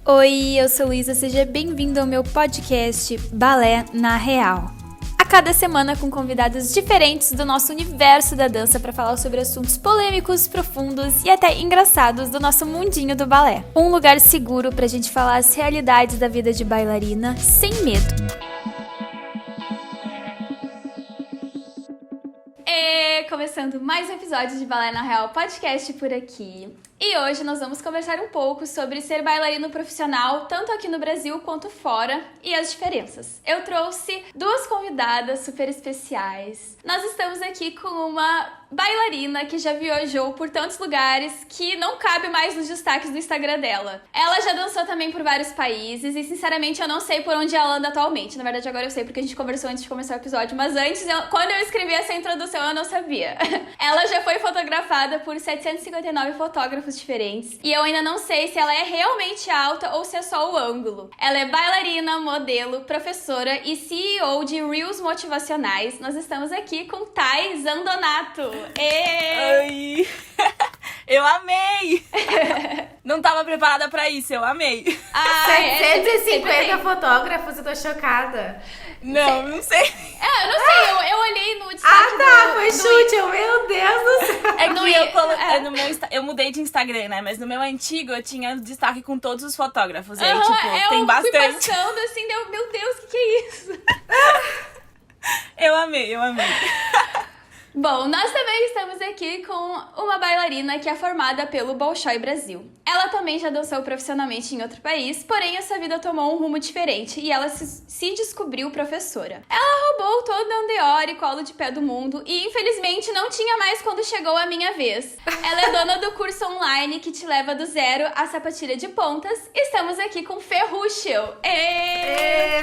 Oi, eu sou Luísa, seja bem-vindo ao meu podcast Balé na Real. A cada semana com convidados diferentes do nosso universo da dança para falar sobre assuntos polêmicos, profundos e até engraçados do nosso mundinho do balé. Um lugar seguro pra gente falar as realidades da vida de bailarina sem medo. Começando mais um episódio de Balé na Real podcast por aqui. E hoje nós vamos conversar um pouco sobre ser bailarino profissional, tanto aqui no Brasil quanto fora, e as diferenças. Eu trouxe duas convidadas super especiais. Nós estamos aqui com uma bailarina que já viajou por tantos lugares que não cabe mais nos destaques do Instagram dela. Ela já dançou também por vários países e, sinceramente, eu não sei por onde ela anda atualmente. Na verdade, agora eu sei porque a gente conversou antes de começar o episódio, mas antes, quando eu escrevi essa introdução, eu não sabia. Ela já foi fotografada por 759 fotógrafos diferentes e eu ainda não sei se ela é realmente alta ou se é só o ângulo. Ela é bailarina, modelo, professora e CEO de Reels Motivacionais. Nós estamos aqui com Thay Zandonato. Oi! Eu amei! Não tava preparada pra isso, eu amei. 750 fotógrafos, eu tô chocada. Não sei. Eu não sei, eu olhei no destaque foi chute, meu Deus do céu. É que eu mudei de Instagram, né? Mas no meu antigo eu tinha destaque com todos os fotógrafos. Aí, tem bastante. Eu fui passando assim, meu Deus, o que é isso? Eu amei. Bom, nós também estamos aqui com uma bailarina que é formada pelo Bolshoi Brasil. Ela também já dançou profissionalmente em outro país, porém a sua vida tomou um rumo diferente e ela se descobriu professora. Ela roubou todo o Andeor e colo de pé do mundo e infelizmente não tinha mais quando chegou a minha vez. Ela é dona do curso online que te leva do zero à sapatilha de pontas. Estamos aqui com Fê Ruschel.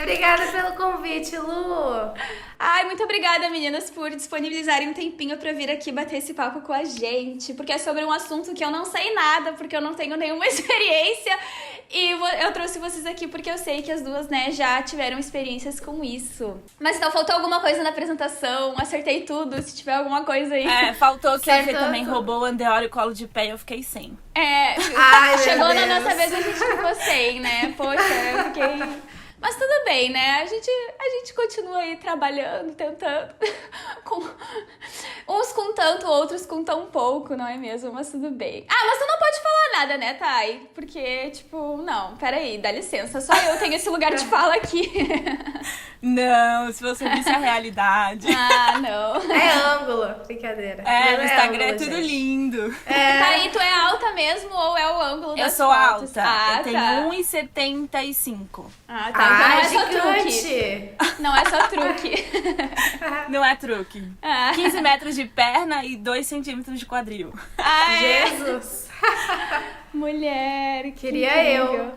Obrigada pelo convite, Lu. Ai, muito obrigada, meninas, por disponibilizarem um tempinho pra vir aqui bater esse papo com a gente, porque é sobre um assunto que eu não sei nada, porque eu não tenho nenhuma experiência, e eu trouxe vocês aqui porque eu sei que as duas, né, já tiveram experiências com isso. Mas então, faltou alguma coisa na apresentação? Acertei tudo, se tiver alguma coisa aí. Faltou que a Fê também roubou o Andeor e o colo de pé e eu fiquei sem. Chegou na nossa vez, a gente ficou sem, né? Poxa, eu fiquei... Mas tudo bem, né? A gente continua aí trabalhando, tentando. Uns com tanto, outros com tão pouco, não é mesmo? Mas tudo bem. Mas tu não pode falar nada, né, Thay? Porque, não, peraí, dá licença. Só eu tenho esse lugar de fala aqui. Não, se você visse a realidade. Não. É ângulo, brincadeira. No Instagram é tudo lindo. Thay, tu é alta mesmo ou é o ângulo das fotos? Eu sou alta. Eu tenho tenho 1,75. Então não é só gigante. truque. Não é só truque. Não é truque. 15 metros de perna e 2 centímetros de quadril. Jesus. Mulher, queria eu.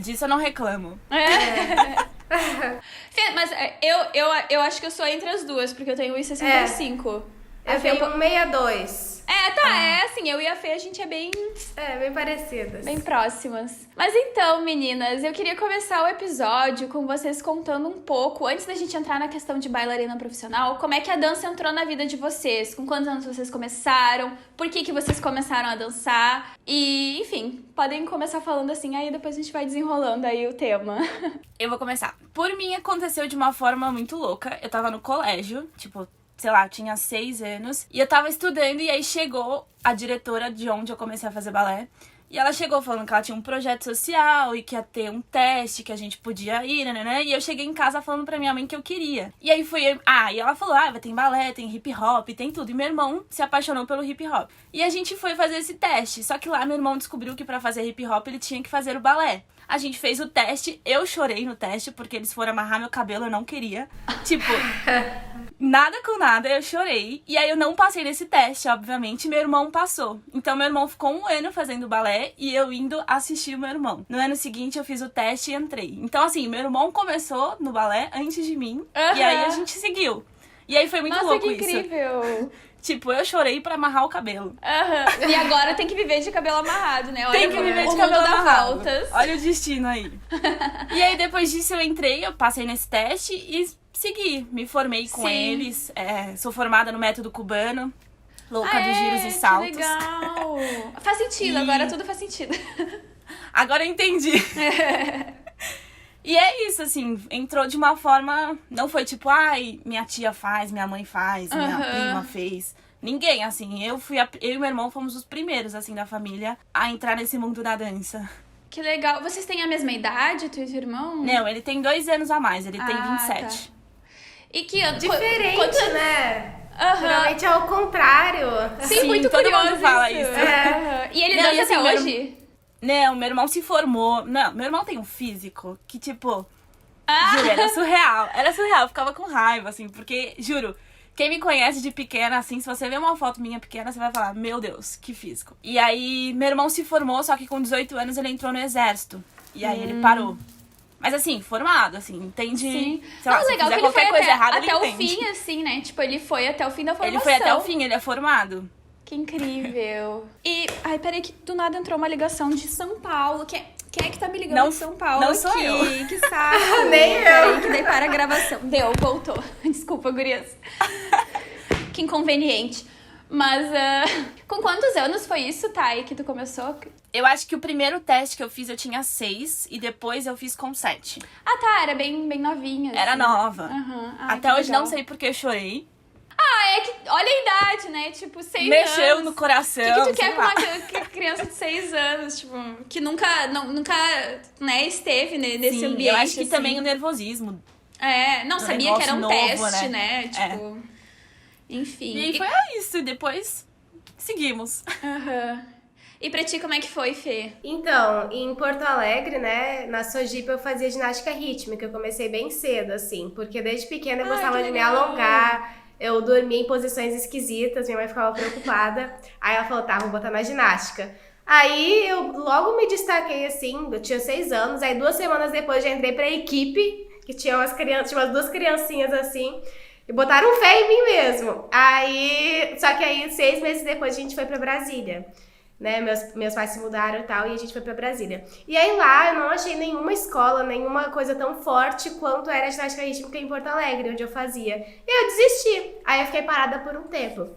Disso eu não reclamo. Fê, mas eu acho que eu sou entre as duas, porque eu tenho 1,65. Eu tenho 1,62. Assim, eu e a Fê, a gente é bem parecidas. Bem próximas. Mas então, meninas, eu queria começar o episódio com vocês contando um pouco, antes da gente entrar na questão de bailarina profissional, como é que a dança entrou na vida de vocês, com quantos anos vocês começaram, por que vocês começaram a dançar, e, enfim, podem começar falando assim, aí depois a gente vai desenrolando aí o tema. Eu vou começar. Por mim, aconteceu de uma forma muito louca. Eu tava no colégio, sei lá, tinha 6 anos. E eu tava estudando e aí chegou a diretora de onde eu comecei a fazer balé. E ela chegou falando que ela tinha um projeto social e que ia ter um teste que a gente podia ir, né? E eu cheguei em casa falando pra minha mãe que eu queria. E aí e ela falou, vai ter balé, tem hip hop, tem tudo. E meu irmão se apaixonou pelo hip hop. E a gente foi fazer esse teste. Só que lá meu irmão descobriu que pra fazer hip hop ele tinha que fazer o balé. A gente fez o teste, eu chorei no teste, porque eles foram amarrar meu cabelo, eu não queria. Nada com nada, eu chorei. E aí eu não passei nesse teste, obviamente, meu irmão passou. Então meu irmão ficou 1 ano fazendo balé e eu indo assistir o meu irmão. No ano seguinte eu fiz o teste e entrei. Então assim, meu irmão começou no balé antes de mim, e aí a gente seguiu. E aí foi muito louco que incrível! Eu chorei pra amarrar o cabelo. E agora tem que viver de cabelo amarrado, né? Tem que viver de cabelo amarrado. Olha o destino aí. E aí, depois disso, eu passei nesse teste e segui. Me formei com eles. Sou formada no método cubano. Louca dos giros e saltos. Que legal! Faz sentido, agora tudo faz sentido. Agora eu entendi. E é isso, assim, entrou de uma forma... Não foi tipo, ai, minha tia faz, minha mãe faz, minha prima fez. Ninguém, assim. Eu e meu irmão fomos os primeiros, assim, da família a entrar nesse mundo da dança. Que legal. Vocês têm a mesma idade, tu e teu irmão? Não, ele tem 2 anos a mais, ele tem 27. Tá. E que ano? Diferente, né? Aham. Geralmente é o contrário. Sim, Sim, muito todo curioso mundo fala isso. isso. Aham. E ele Não, dança e assim, até meu hoje? Não, meu irmão se formou. Não, meu irmão tem um físico que, tipo... Ah. Juro, era surreal. Era surreal, eu ficava com raiva, assim, porque, juro, quem me conhece de pequena, assim, se você ver uma foto minha pequena, você vai falar, meu Deus, que físico. E aí, meu irmão se formou, só que com 18 anos ele entrou no exército. E aí ele parou. Mas assim, formado, assim, entende? Sim. Sei lá, Não, se legal que fizer ele foi qualquer coisa errada, até ele o entende. fim, assim, né? Tipo, ele foi até o fim da formação. Ele foi até o fim, ele é formado. Que incrível. E, ai, peraí que do nada entrou uma ligação de São Paulo. Quem é que tá me ligando Não- de São Paulo não aqui? sou eu. Que saco. Nem eu. Peraí, que daí para a gravação. Deu, voltou. Desculpa, gurias. Que inconveniente. Mas, com quantos anos foi isso, Thay, que tu começou? Eu acho que o primeiro teste que eu fiz eu tinha 6 e depois eu fiz com 7. Ah, tá, era bem novinha. Era assim. nova. Aham. Ai, Até que hoje legal. não sei porque eu chorei. Ah, é que, olha a idade, né? Tipo, 6 anos. Mexeu no coração. O que tu quer sei com lá. uma criança de 6 anos, tipo, que nunca, né, esteve nesse Sim, ambiente, eu acho que assim. também o nervosismo. Não um sabia que era um negócio novo, teste, né? né? Tipo, enfim. E aí foi isso, e depois seguimos. Aham. E pra ti, como é que foi, Fê? Então, em Porto Alegre, né, na Sojipa eu fazia ginástica rítmica. Eu comecei bem cedo, assim, porque desde pequena eu gostava que de me legal. alongar. Eu dormia em posições esquisitas, minha mãe ficava preocupada. Aí ela falou, tá, vou botar na ginástica. Aí eu logo me destaquei, assim, eu tinha 6 anos. Aí 2 semanas depois já entrei pra equipe, que tinha umas 2 criancinhas assim. E botaram fé em mim mesmo. Só que aí 6 meses depois a gente foi pra Brasília. Né, meus pais se mudaram e tal, e a gente foi pra Brasília. E aí lá eu não achei nenhuma escola, nenhuma coisa tão forte quanto era a ginástica rítmica em Porto Alegre, onde eu fazia. E eu desisti. Aí eu fiquei parada por um tempo.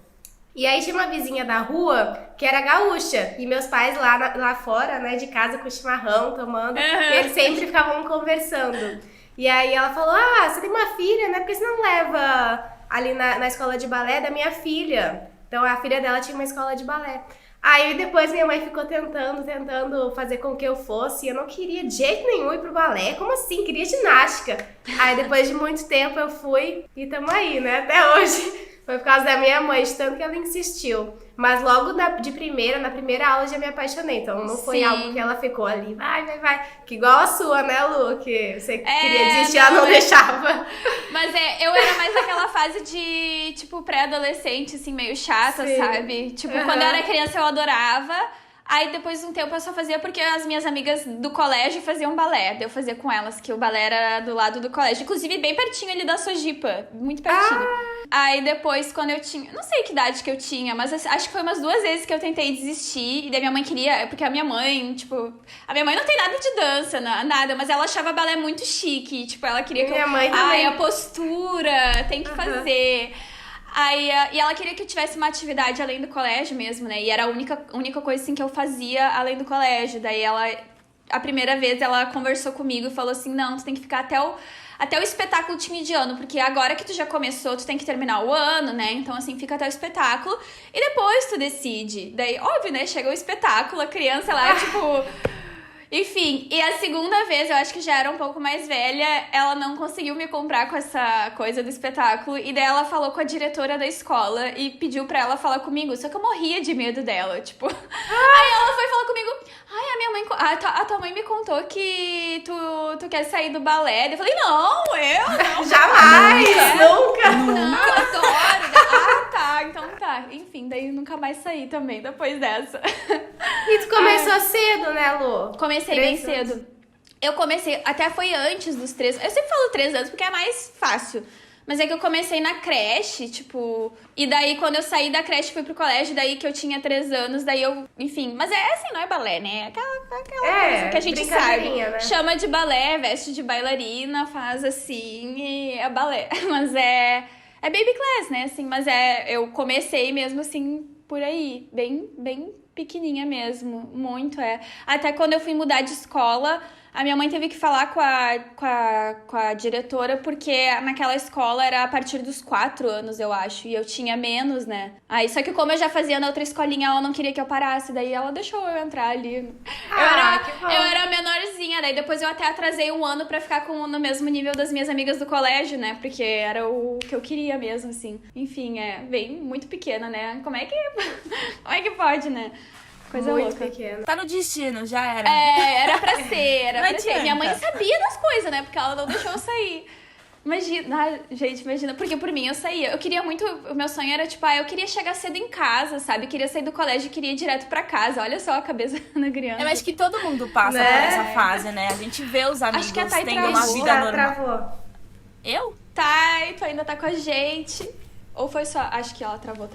E aí tinha uma vizinha da rua que era gaúcha. E meus pais lá fora, né, de casa com chimarrão, tomando. E eles sempre ficavam conversando. E aí ela falou, você tem uma filha, né? Por que você não leva ali na escola de balé da minha filha? Então a filha dela tinha uma escola de balé. Aí depois minha mãe ficou tentando fazer com que eu fosse. E eu não queria de jeito nenhum ir pro balé. Como assim? Queria ginástica. Aí depois de muito tempo eu fui e tamo aí, né? Até hoje. Foi por causa da minha mãe, de tanto que ela insistiu. Mas logo na primeira aula já me apaixonei. Então não foi Sim. algo que ela ficou ali, vai. Que igual a sua, né, Lu? Que você queria desistir, não, ela não deixava. Mas eu era mais naquela fase de, tipo, pré-adolescente, assim, meio chata, Sim. sabe? Tipo, Aham. quando eu era criança eu adorava. Aí depois de um tempo eu só fazia porque as minhas amigas do colégio faziam balé. Daí eu fazia com elas, que o balé era do lado do colégio. Inclusive bem pertinho ali da Sojipa. Muito pertinho. Aí depois, quando eu tinha... Não sei que idade que eu tinha, mas acho que foi umas 2 vezes que eu tentei desistir. E daí minha mãe queria... Porque a minha mãe, tipo... A minha mãe não tem nada de dança, nada. Mas ela achava balé muito chique. Tipo, ela queria que Minha eu... mãe também. a postura, tem que fazer... Aí, e ela queria que eu tivesse uma atividade além do colégio mesmo, né? E era a única coisa assim que eu fazia além do colégio. Daí a primeira vez ela conversou comigo e falou assim, não, tu tem que ficar até o espetáculo te mediano, porque agora que tu já começou, tu tem que terminar o ano, né? Então, assim, fica até o espetáculo e depois tu decide. Daí, óbvio, né? Chega o espetáculo, a criança lá, tipo... Enfim, e a segunda vez, eu acho que já era um pouco mais velha, ela não conseguiu me comprar com essa coisa do espetáculo, e daí ela falou com a diretora da escola e pediu pra ela falar comigo, só que eu morria de medo dela, tipo... Aí ela foi falar comigo, a minha mãe... A tua mãe me contou que tu quer sair do balé. Daí eu falei, não. Jamais! Nunca! Não, eu adoro. Tá, então tá. Enfim, daí nunca mais saí também, depois dessa. E tu começou cedo, né, Lu? Comecei 3 bem cedo. Eu comecei, até foi antes dos 3. Eu sempre falo 3 anos porque é mais fácil. Mas é que eu comecei na creche, tipo... E daí, quando eu saí da creche, fui pro colégio. Daí que eu tinha 3 anos, daí eu... Enfim, mas é assim, não é balé, né? Aquela coisa que a gente sabe. brincadeirinha, né? Chama de balé, veste de bailarina, faz assim e é balé. Mas é baby class, né? Assim, mas eu comecei mesmo assim, por aí. Bem pequenininha mesmo, muito, Até quando eu fui mudar de escola, a minha mãe teve que falar com a diretora, porque naquela escola era a partir dos 4 anos, eu acho, e eu tinha menos, né? Aí, só que como eu já fazia na outra escolinha, ela não queria que eu parasse, daí ela deixou eu entrar ali. Eu era menorzinha, daí depois eu até atrasei 1 ano pra ficar no mesmo nível das minhas amigas do colégio, né? Porque era o que eu queria mesmo, assim. Enfim, bem muito pequena, né? Como é que pode, né? Coisa muito louca. pequena. Tá no destino, já era. Era pra ser, Não adianta. Minha mãe sabia das coisas, né? Porque ela não deixou eu sair. Imagina, gente, imagina. Porque por mim eu saía. Eu queria muito. O meu sonho era, tipo, eu queria chegar cedo em casa, sabe? Eu queria sair do colégio e queria ir direto pra casa. Olha só a cabeça da criança. Eu acho que todo mundo passa Né? por essa fase, né? A gente vê os amigos Acho que a Thay tendo uma travou. vida normal. Travou. Eu? Thay, tu ainda tá com a gente. Ou foi só. Acho que ela travou.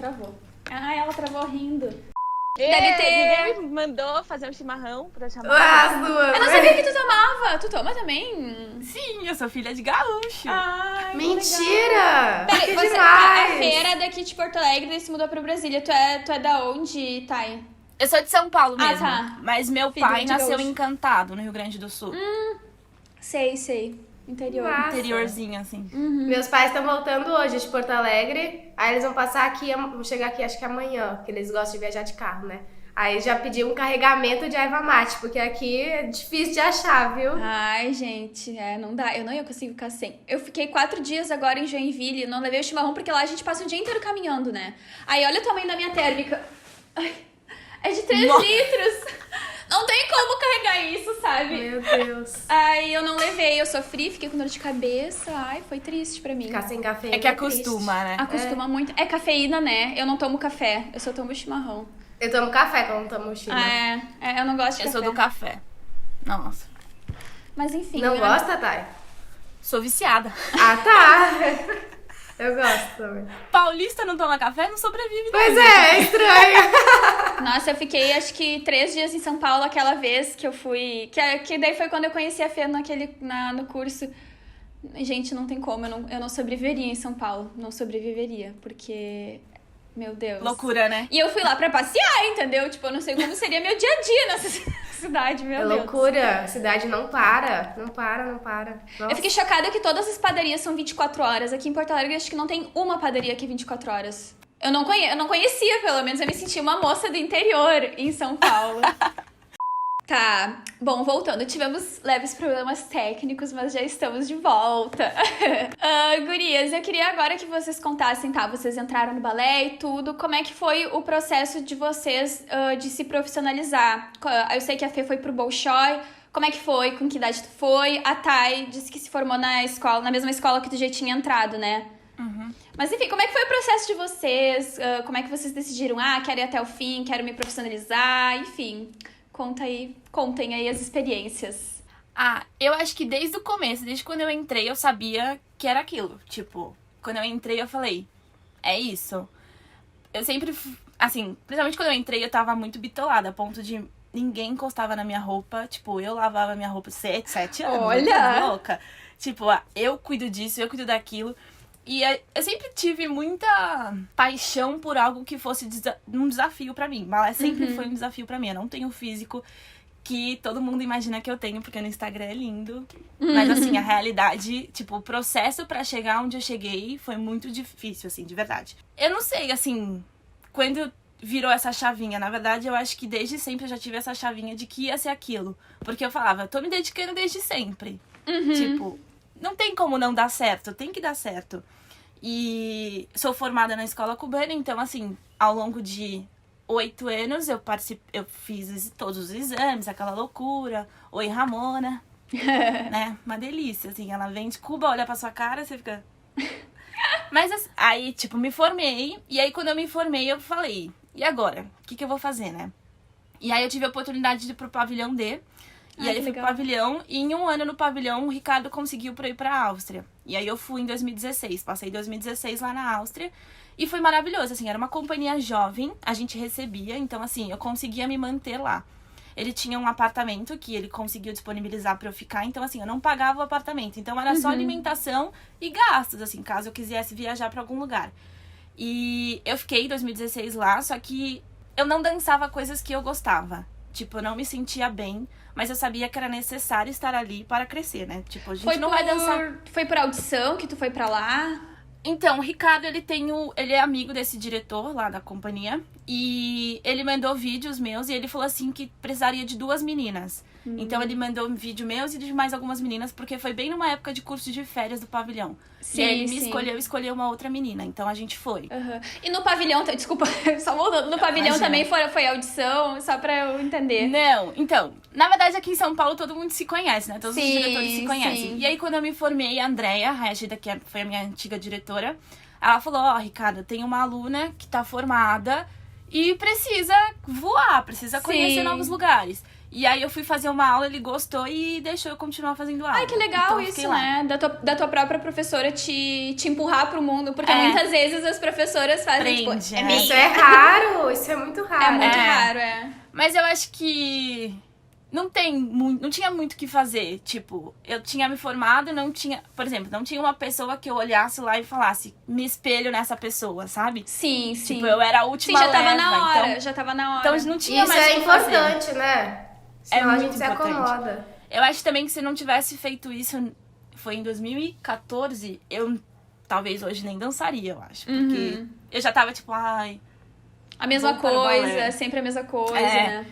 Ela travou rindo. Deve ter. Ninguém me mandou fazer um chimarrão pra chamar. As duas. Eu não sabia que tu tomava. Tu toma também? Sim, eu sou filha de gaúcho. Ai, que Mentira! Peraí, Que você, demais! a feira é daqui de Porto Alegre, daí se mudou pra Brasília. Tu é da onde, Thay? Eu sou de São Paulo Ah, mesmo. tá. Mas meu Filha pai de nasceu gaúcho. em Encantado, no Rio Grande do Sul. Sei. Interior. Massa. Interiorzinho, assim. Meus pais estão voltando hoje de Porto Alegre. Aí eles vão passar aqui, vão chegar aqui acho que amanhã, porque eles gostam de viajar de carro, né? Aí já pedi um carregamento de erva mate, porque aqui é difícil de achar, viu? Ai, gente, não dá. Eu não ia conseguir ficar sem. Eu fiquei 4 dias agora em Joinville, não levei o chimarrão, porque lá a gente passa o dia inteiro caminhando, né? Aí olha o tamanho da minha térmica. Ai, é de 3 Nossa. litros. Não tem como carregar isso, sabe? Meu Deus. Aí eu não levei, eu sofri, fiquei com dor de cabeça. Ai, foi triste pra mim. Ficar sem café. É que acostuma, né? Acostuma muito. É cafeína, né? Eu não tomo café, eu só tomo chimarrão. Eu tomo café quando não tomo chimarrão. Eu não gosto de Eu café. sou do café. Nossa. Mas enfim. Não né? gosta, Thay? Sou viciada. Ah, tá. Eu gosto também. Paulista não toma café, não sobrevive. Pois é estranho. Nossa, eu fiquei acho que 3 dias em São Paulo aquela vez que eu fui. Que daí foi quando eu conheci a Fê no curso. Gente, não tem como, eu não sobreviveria em São Paulo. Não sobreviveria, porque. Meu Deus. Loucura, né? E eu fui lá pra passear, entendeu? Tipo, eu não sei como seria meu dia a dia nessa cidade, meu É Deus. loucura. A cidade não para. Não para. Nossa. Eu fiquei chocada que todas as padarias são 24 horas. Aqui em Porto Alegre, acho que não tem uma padaria que é 24 horas. Eu não conhecia, pelo menos. Eu me senti uma moça do interior em São Paulo. Tá, bom, voltando. Tivemos leves problemas técnicos, mas já estamos de volta. Gurias, eu queria agora que vocês contassem, tá? Vocês entraram no balé e tudo. Como é que foi o processo de vocês de se profissionalizar? Eu sei que a Fê foi pro Bolshoi. Como é que foi? Com que idade tu foi? A Thay disse que se formou na mesma escola que tu já tinha entrado, né? Uhum. Mas enfim, como é que foi o processo de vocês? Como é que vocês decidiram? Quero ir até o fim, quero me profissionalizar, enfim. Contem aí as experiências. Eu acho que desde o começo, desde quando eu entrei, eu sabia que era aquilo. Tipo, quando eu entrei, eu falei, é isso. Eu sempre, assim, principalmente quando eu entrei, eu tava muito bitolada, a ponto de ninguém encostava na minha roupa. Tipo, eu lavava minha roupa 7 anos. Olha! Muito louca. Tipo, eu cuido disso, eu cuido daquilo. E eu sempre tive muita paixão por algo que fosse um desafio pra mim. Balé sempre foi um desafio pra mim. Eu não tenho o físico que todo mundo imagina que eu tenho, porque no Instagram é lindo. Mas, assim, a realidade, tipo, o processo pra chegar onde eu cheguei foi muito difícil, assim, de verdade. Eu não sei, assim, quando virou essa chavinha. Na verdade, eu acho que desde sempre eu já tive essa chavinha de que ia ser aquilo. Porque eu falava, eu tô me dedicando desde sempre. Tipo, não tem como não dar certo, tem que dar certo. E sou formada na escola cubana, então, assim, ao longo de 8 anos eu fiz todos os exames, aquela loucura. Oi, Ramona. Né? Uma delícia, assim, ela vem de Cuba, olha pra sua cara, você fica... Mas aí, tipo, me formei, e aí quando eu me formei eu falei, e agora? O que eu vou fazer, né? E aí eu tive a oportunidade de ir pro Pavilhão D. E aí eu fui pro pavilhão, e em 1 ano no pavilhão o Ricardo conseguiu pra ir pra Áustria. E aí eu fui em 2016, passei 2016 lá na Áustria. E foi maravilhoso, assim, era uma companhia jovem, a gente recebia, então assim, eu conseguia me manter lá. Ele tinha um apartamento que ele conseguiu disponibilizar pra eu ficar, então assim, eu não pagava o apartamento. Então era só alimentação e gastos, assim, caso eu quisesse viajar pra algum lugar. E eu fiquei em 2016 lá, só que eu não dançava coisas que eu gostava. Tipo, eu não me sentia bem, mas eu sabia que era necessário estar ali para crescer, né? Tipo, a gente não vai dançar... Foi por audição que tu foi pra lá? Então, o Ricardo, ele é amigo desse diretor lá da companhia. E ele mandou vídeos meus e ele falou assim que precisaria de 2 meninas. Então, ele mandou um vídeo meus e de mais algumas meninas, porque foi bem numa época de curso de férias do pavilhão. Sim, e aí ele sim. escolheu uma outra menina. Então, a gente foi. Uhum. E no pavilhão, desculpa, só voltando, no pavilhão Imagina. também foi audição, só pra eu entender. Não, então, na verdade aqui em São Paulo todo mundo se conhece, né? Todos os Sim, diretores se conhecem. sim. E aí quando eu me formei, a Andrea Régida, que foi a minha antiga diretora, ela falou, ó, Ricardo, tem uma aluna que tá formada e precisa voar, precisa conhecer Sim. novos lugares. E aí eu fui fazer uma aula, ele gostou e deixou eu continuar fazendo aula. Ai, que legal Então, eu fiquei isso, lá. né? Da tua própria professora te empurrar pro mundo, porque muitas vezes as professoras fazem, Prende, tipo, é né? Isso é raro, isso é muito raro. É muito É. raro, é. Mas eu acho que não tinha muito o que fazer. Tipo, eu tinha me formado, não tinha... Por exemplo, não tinha uma pessoa que eu olhasse lá e falasse, me espelho nessa pessoa, sabe? Sim, sim. Tipo, eu era a Sim, última já tava leva, na hora, então... já tava na hora. Então não tinha Isso mais o é que fazer. importante, né? Senão a muito gente se importante. acomoda. Eu acho também que se não tivesse feito isso, foi em 2014, eu talvez hoje nem dançaria, eu acho. Porque eu já tava tipo, ai... A mesma Vou para o coisa, balé. sempre a mesma coisa, É. né?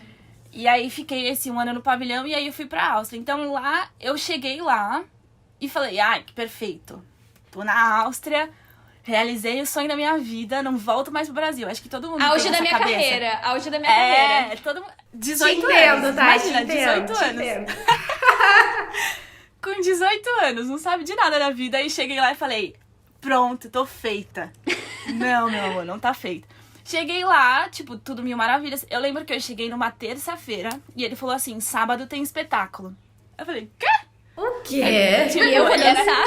E aí fiquei esse 1 ano no pavilhão e aí eu fui pra Áustria. Então lá, eu cheguei lá e falei, ai, que perfeito. Tô na Áustria, realizei o sonho da minha vida, não volto mais pro Brasil. Acho que todo mundo Auge tem da essa minha cabeça. carreira, auge da minha carreira. É, todo mundo... Te 18 entendo, anos, tá? imagina, Te entendo, 18 te anos. entendo. Com 18 anos, não sabe de nada da vida. Aí cheguei lá e falei, pronto, tô feita. Não, meu amor, não tá feita. Cheguei lá, tipo, tudo mil maravilhas. Eu lembro que eu cheguei numa terça-feira e ele falou assim, sábado tem espetáculo. Eu falei, quê? O quê? Tipo, E eu vou ele era- dançar.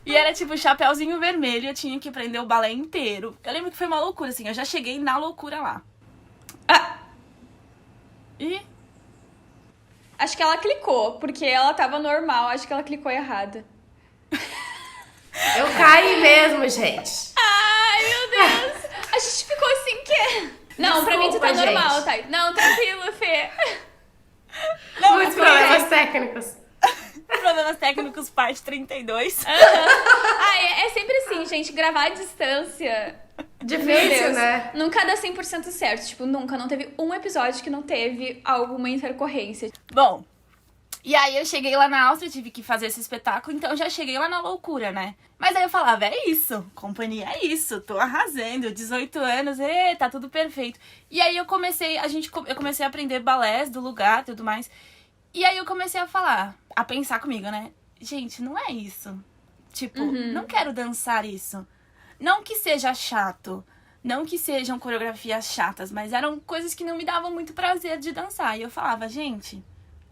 E era tipo chapeuzinho vermelho, eu tinha que aprender o balé inteiro. Eu lembro que foi uma loucura, assim, eu já cheguei na loucura lá. E Acho que ela clicou, porque ela tava normal, acho que ela clicou errado. Eu caí mesmo, gente. Ai, meu Deus! A gente ficou assim que... Não, pra mim tu tá Desculpa, normal, gente. tá? Não, tranquilo, Fê. não, Muitos mas foi problemas técnicos. problemas técnicos, parte 32. Ai, é sempre assim, gente, gravar à distância... Meu Difícil, Deus, né? nunca dá 100% certo. Tipo, nunca. Não teve um episódio que não teve alguma intercorrência. Bom, e aí eu cheguei lá na Áustria, tive que fazer esse espetáculo, então eu já cheguei lá na loucura, né? Mas aí eu falava, é isso, companhia, é isso, tô arrasando, 18 anos, tá tudo perfeito. E aí eu comecei a aprender balés do lugar e tudo mais. E aí eu comecei a pensar comigo, né? Gente, não é isso. Tipo, não quero dançar isso. Não que seja chato, não que sejam coreografias chatas, mas eram coisas que não me davam muito prazer de dançar. E eu falava, gente,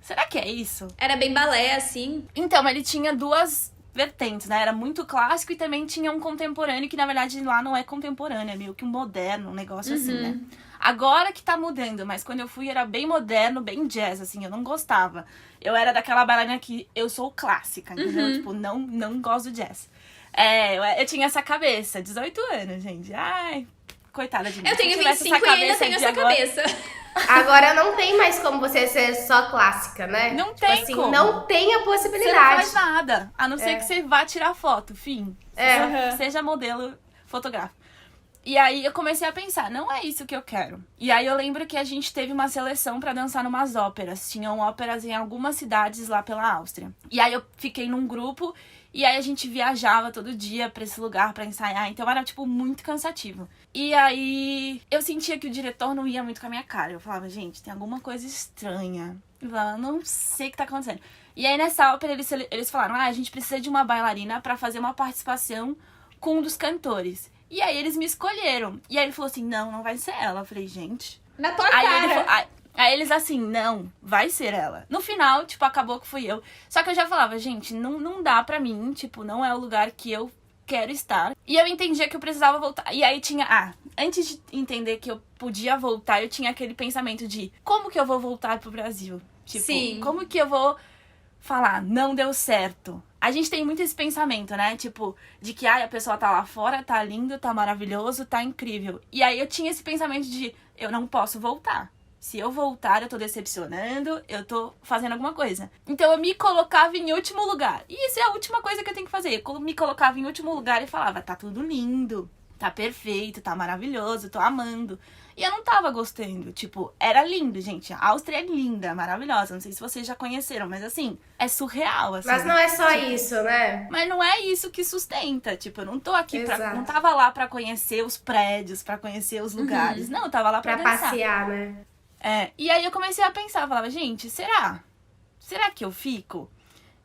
será que é isso? Era bem balé, assim. Então, ele tinha 2 vertentes, né? Era muito clássico e também tinha um contemporâneo, que na verdade lá não é contemporâneo, é meio que um moderno, um negócio assim, né? Agora que tá mudando, mas quando eu fui era bem moderno, bem jazz, assim, eu não gostava. Eu era daquela bailarina que eu sou clássica, entendeu? Tipo, não gosto de jazz. Eu tinha essa cabeça, 18 anos, gente. Ai, coitada de mim. Eu Se tenho tivesse 25 e ainda tenho de essa agora- cabeça. Agora não tem mais como você ser só clássica, né? Não Tipo tem assim, como. não tem a Você possibilidade. não faz nada, a não ser que você vá tirar foto, fim. Seja modelo fotográfico. E aí eu comecei a pensar, não é isso que eu quero. E aí eu lembro que a gente teve uma seleção pra dançar numas óperas. Tinham óperas em algumas cidades lá pela Áustria. E aí eu fiquei num grupo e aí a gente viajava todo dia pra esse lugar pra ensaiar. Então era, tipo, muito cansativo. E aí eu sentia que o diretor não ia muito com a minha cara. Eu falava, gente, tem alguma coisa estranha. Eu falava, não sei o que tá acontecendo. E aí nessa ópera eles falaram, a gente precisa de uma bailarina pra fazer uma participação com um dos cantores. E aí eles me escolheram. E aí ele falou assim, não vai ser ela. Eu falei, gente... Na tua Aí, cara. aí eles assim, não, vai ser ela. No final, tipo, acabou que fui eu. Só que eu já falava, gente, não dá pra mim. Tipo, não é o lugar que eu quero estar. E eu entendia que eu precisava voltar. E aí tinha... antes de entender que eu podia voltar, eu tinha aquele pensamento de... Como que eu vou voltar pro Brasil? Tipo, Sim. como que eu vou falar, não deu certo? A gente tem muito esse pensamento, né? Tipo, de que a pessoa tá lá fora, tá lindo, tá maravilhoso, tá incrível. E aí eu tinha esse pensamento de, eu não posso voltar. Se eu voltar, eu tô decepcionando, eu tô fazendo alguma coisa. Então eu me colocava em último lugar. E isso é a última coisa que eu tenho que fazer. Eu me colocava em último lugar e falava, tá tudo lindo, tá perfeito, tá maravilhoso, tô amando. E eu não tava gostando, tipo, era lindo, gente. A Áustria é linda, maravilhosa. Não sei se vocês já conheceram, mas assim, é surreal, assim. Mas não é só tipo, isso, né? Mas não é isso que sustenta. Tipo, eu não tô aqui Exato. não tava lá pra conhecer os prédios, pra conhecer os lugares. Não, eu tava lá pra Pra dançar. passear, né? E aí eu comecei a pensar, falava, gente, será? Será que eu fico?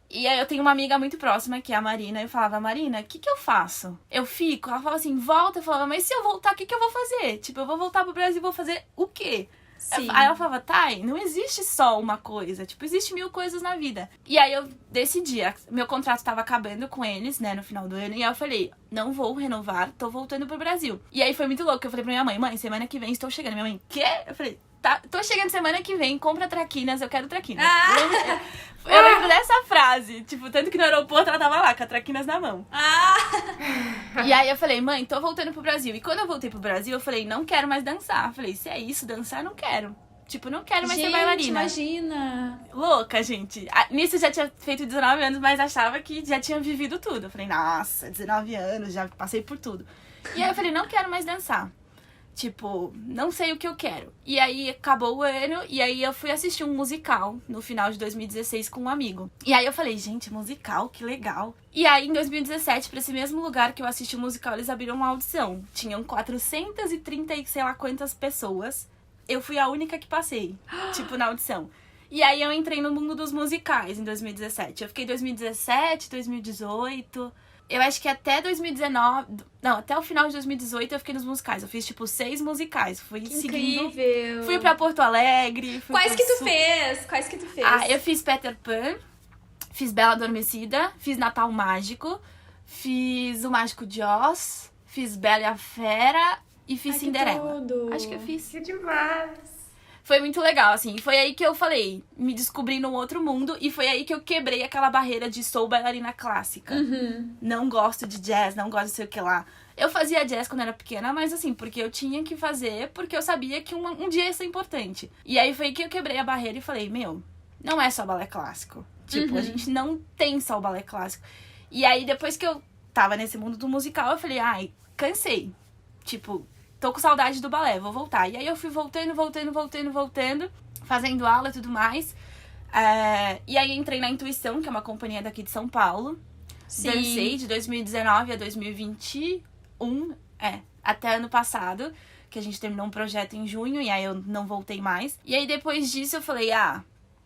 E aí eu tenho uma amiga muito próxima, que é a Marina, e eu falava, Marina, o que eu faço? Eu fico? Ela falava assim, volta. Eu falava, mas se eu voltar, o que eu vou fazer? Tipo, eu vou voltar pro Brasil e vou fazer o quê? Sim. Aí ela falava, Thay, não existe só uma coisa, tipo, existe 1000 coisas na vida. E aí eu decidi, meu contrato tava acabando com eles, né, no final do ano, e aí eu falei, não vou renovar, tô voltando pro Brasil. E aí foi muito louco, eu falei pra minha mãe, semana que vem estou chegando. Minha mãe, quê? Eu falei, tá, tô chegando semana que vem, compra traquinas, eu quero traquinas. Eu lembro dessa frase, tipo, tanto que no aeroporto ela tava lá, com a traquinas na mão. E aí eu falei, mãe, tô voltando pro Brasil. E quando eu voltei pro Brasil, eu falei, não quero mais dançar. Eu falei, se é isso, dançar, não quero. Tipo, não quero mais ser bailarina. Imagina. Louca, gente. Nisso eu já tinha feito 19 anos, mas achava que já tinha vivido tudo. Eu falei, nossa, 19 anos, já passei por tudo. E aí eu falei, não quero mais dançar. Tipo, não sei o que eu quero. E aí acabou o ano, e aí eu fui assistir um musical no final de 2016 com um amigo. E aí eu falei, gente, musical, que legal. E aí em 2017, pra esse mesmo lugar que eu assisti o musical, eles abriram uma audição. Tinham 430 e sei lá quantas pessoas. Eu fui a única que passei, tipo, na audição. E aí eu entrei no mundo dos musicais em 2017. Eu fiquei 2017, 2018... Eu acho que até 2019... Não, até o final de 2018 eu fiquei nos musicais. Eu fiz, tipo, 6 musicais. Fui Que seguindo... incrível. Fui pra Porto Alegre. Quais que tu fez? Quais que tu fez? Eu fiz Peter Pan. Fiz Bela Adormecida. Fiz Natal Mágico. Fiz O Mágico de Oz. Fiz Bela e a Fera. E fiz Ai, que Cinderela. tudo. Acho que eu fiz. Que demais. Foi muito legal, assim. Foi aí que eu falei, me descobri num outro mundo. E foi aí que eu quebrei aquela barreira de sou bailarina clássica. Não gosto de jazz, não gosto de sei o que lá. Eu fazia jazz quando era pequena, mas assim, porque eu tinha que fazer, porque eu sabia que um dia ia ser importante. E aí foi aí que eu quebrei a barreira e falei, meu, não é só balé clássico. Tipo, a gente não tem só o balé clássico. E aí, depois que eu tava nesse mundo do musical, eu falei, ai, cansei. Tipo... Tô com saudade do balé, vou voltar. E aí eu fui voltando, fazendo aula e tudo mais. E aí entrei na Intuição, que é uma companhia daqui de São Paulo. Sim. Dancei de 2019 a 2021, até ano passado, que a gente terminou um projeto em junho, e aí eu não voltei mais. E aí depois disso eu falei,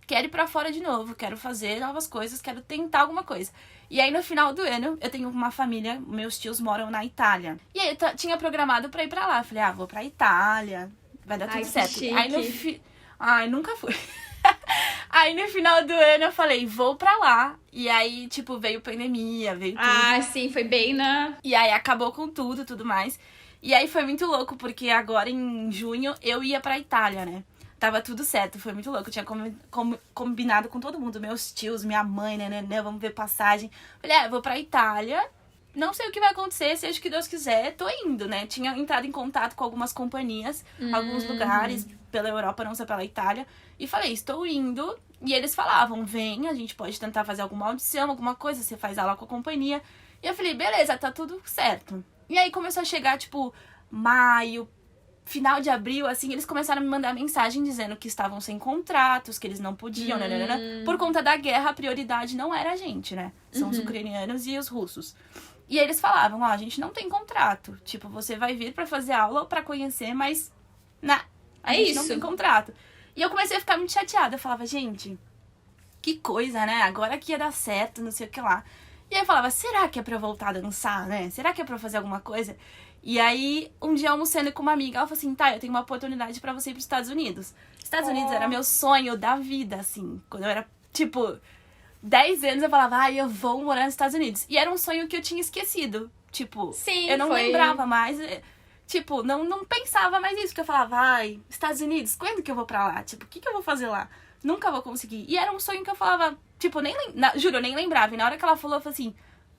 quero ir pra fora de novo, quero fazer novas coisas, quero tentar alguma coisa. E aí, no final do ano, eu tenho uma família, meus tios moram na Itália. E aí, eu tinha programado pra ir pra lá. Falei, vou pra Itália, vai dar tudo que certo. chique. Aí, nunca fui. Aí, no final do ano, eu falei, vou pra lá. E aí, tipo, veio pandemia, veio tudo. Sim, foi bem na... E aí, acabou com tudo mais. E aí, foi muito louco, porque agora, em junho, eu ia pra Itália, né? Tava tudo certo, foi muito louco. Eu tinha combinado com todo mundo, meus tios, minha mãe, né, vamos ver passagem. Falei, vou pra Itália, não sei o que vai acontecer, seja o que Deus quiser, tô indo, né? Tinha entrado em contato com algumas companhias, alguns lugares pela Europa, não só pela Itália. E falei, estou indo. E eles falavam, vem, a gente pode tentar fazer alguma audição, alguma coisa, você faz aula com a companhia. E eu falei, beleza, tá tudo certo. E aí começou a chegar, tipo, maio, final de abril, assim, eles começaram a me mandar mensagem dizendo que estavam sem contratos, que eles não podiam, Por conta da guerra, a prioridade não era a gente, né? São os ucranianos e os russos. E eles falavam, a gente não tem contrato. Tipo, você vai vir pra fazer aula, pra conhecer, mas... a gente não tem contrato. E eu comecei a ficar muito chateada. Eu falava, gente, que coisa, né? Agora que ia dar certo, não sei o que lá. E aí eu falava, será que é pra eu voltar a dançar, né? Será que é pra eu fazer alguma coisa? E aí, um dia almoçando com uma amiga, ela falou assim, eu tenho uma oportunidade pra você ir pros Estados Unidos. Estados Unidos era meu sonho da vida, assim. Quando eu era, tipo, 10 anos, eu falava, eu vou morar nos Estados Unidos. E era um sonho que eu tinha esquecido. Tipo, Sim, eu não lembrava mais. Tipo, não pensava mais isso. Porque eu falava, Estados Unidos, quando que eu vou pra lá? Tipo, o que eu vou fazer lá? Nunca vou conseguir. E era um sonho que eu falava, tipo, juro, eu nem lembrava. E na hora que ela falou, eu falei assim,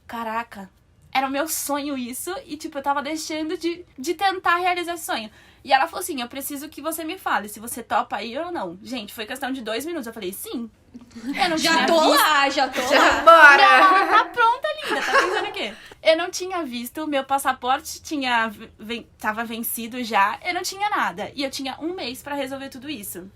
caraca, era o meu sonho isso. E, tipo, eu tava deixando de tentar realizar esse sonho. E ela falou assim, eu preciso que você me fale se você topa ir ou não. Gente, foi questão de 2 minutos. Eu falei, sim. Eu não Já tinha tô visto. lá, já tô Já lá. bora! Não, ela tá pronta, linda. Tá pensando o quê? Eu não tinha visto, meu passaporte tava vencido já. Eu não tinha nada. E eu tinha 1 mês pra resolver tudo isso.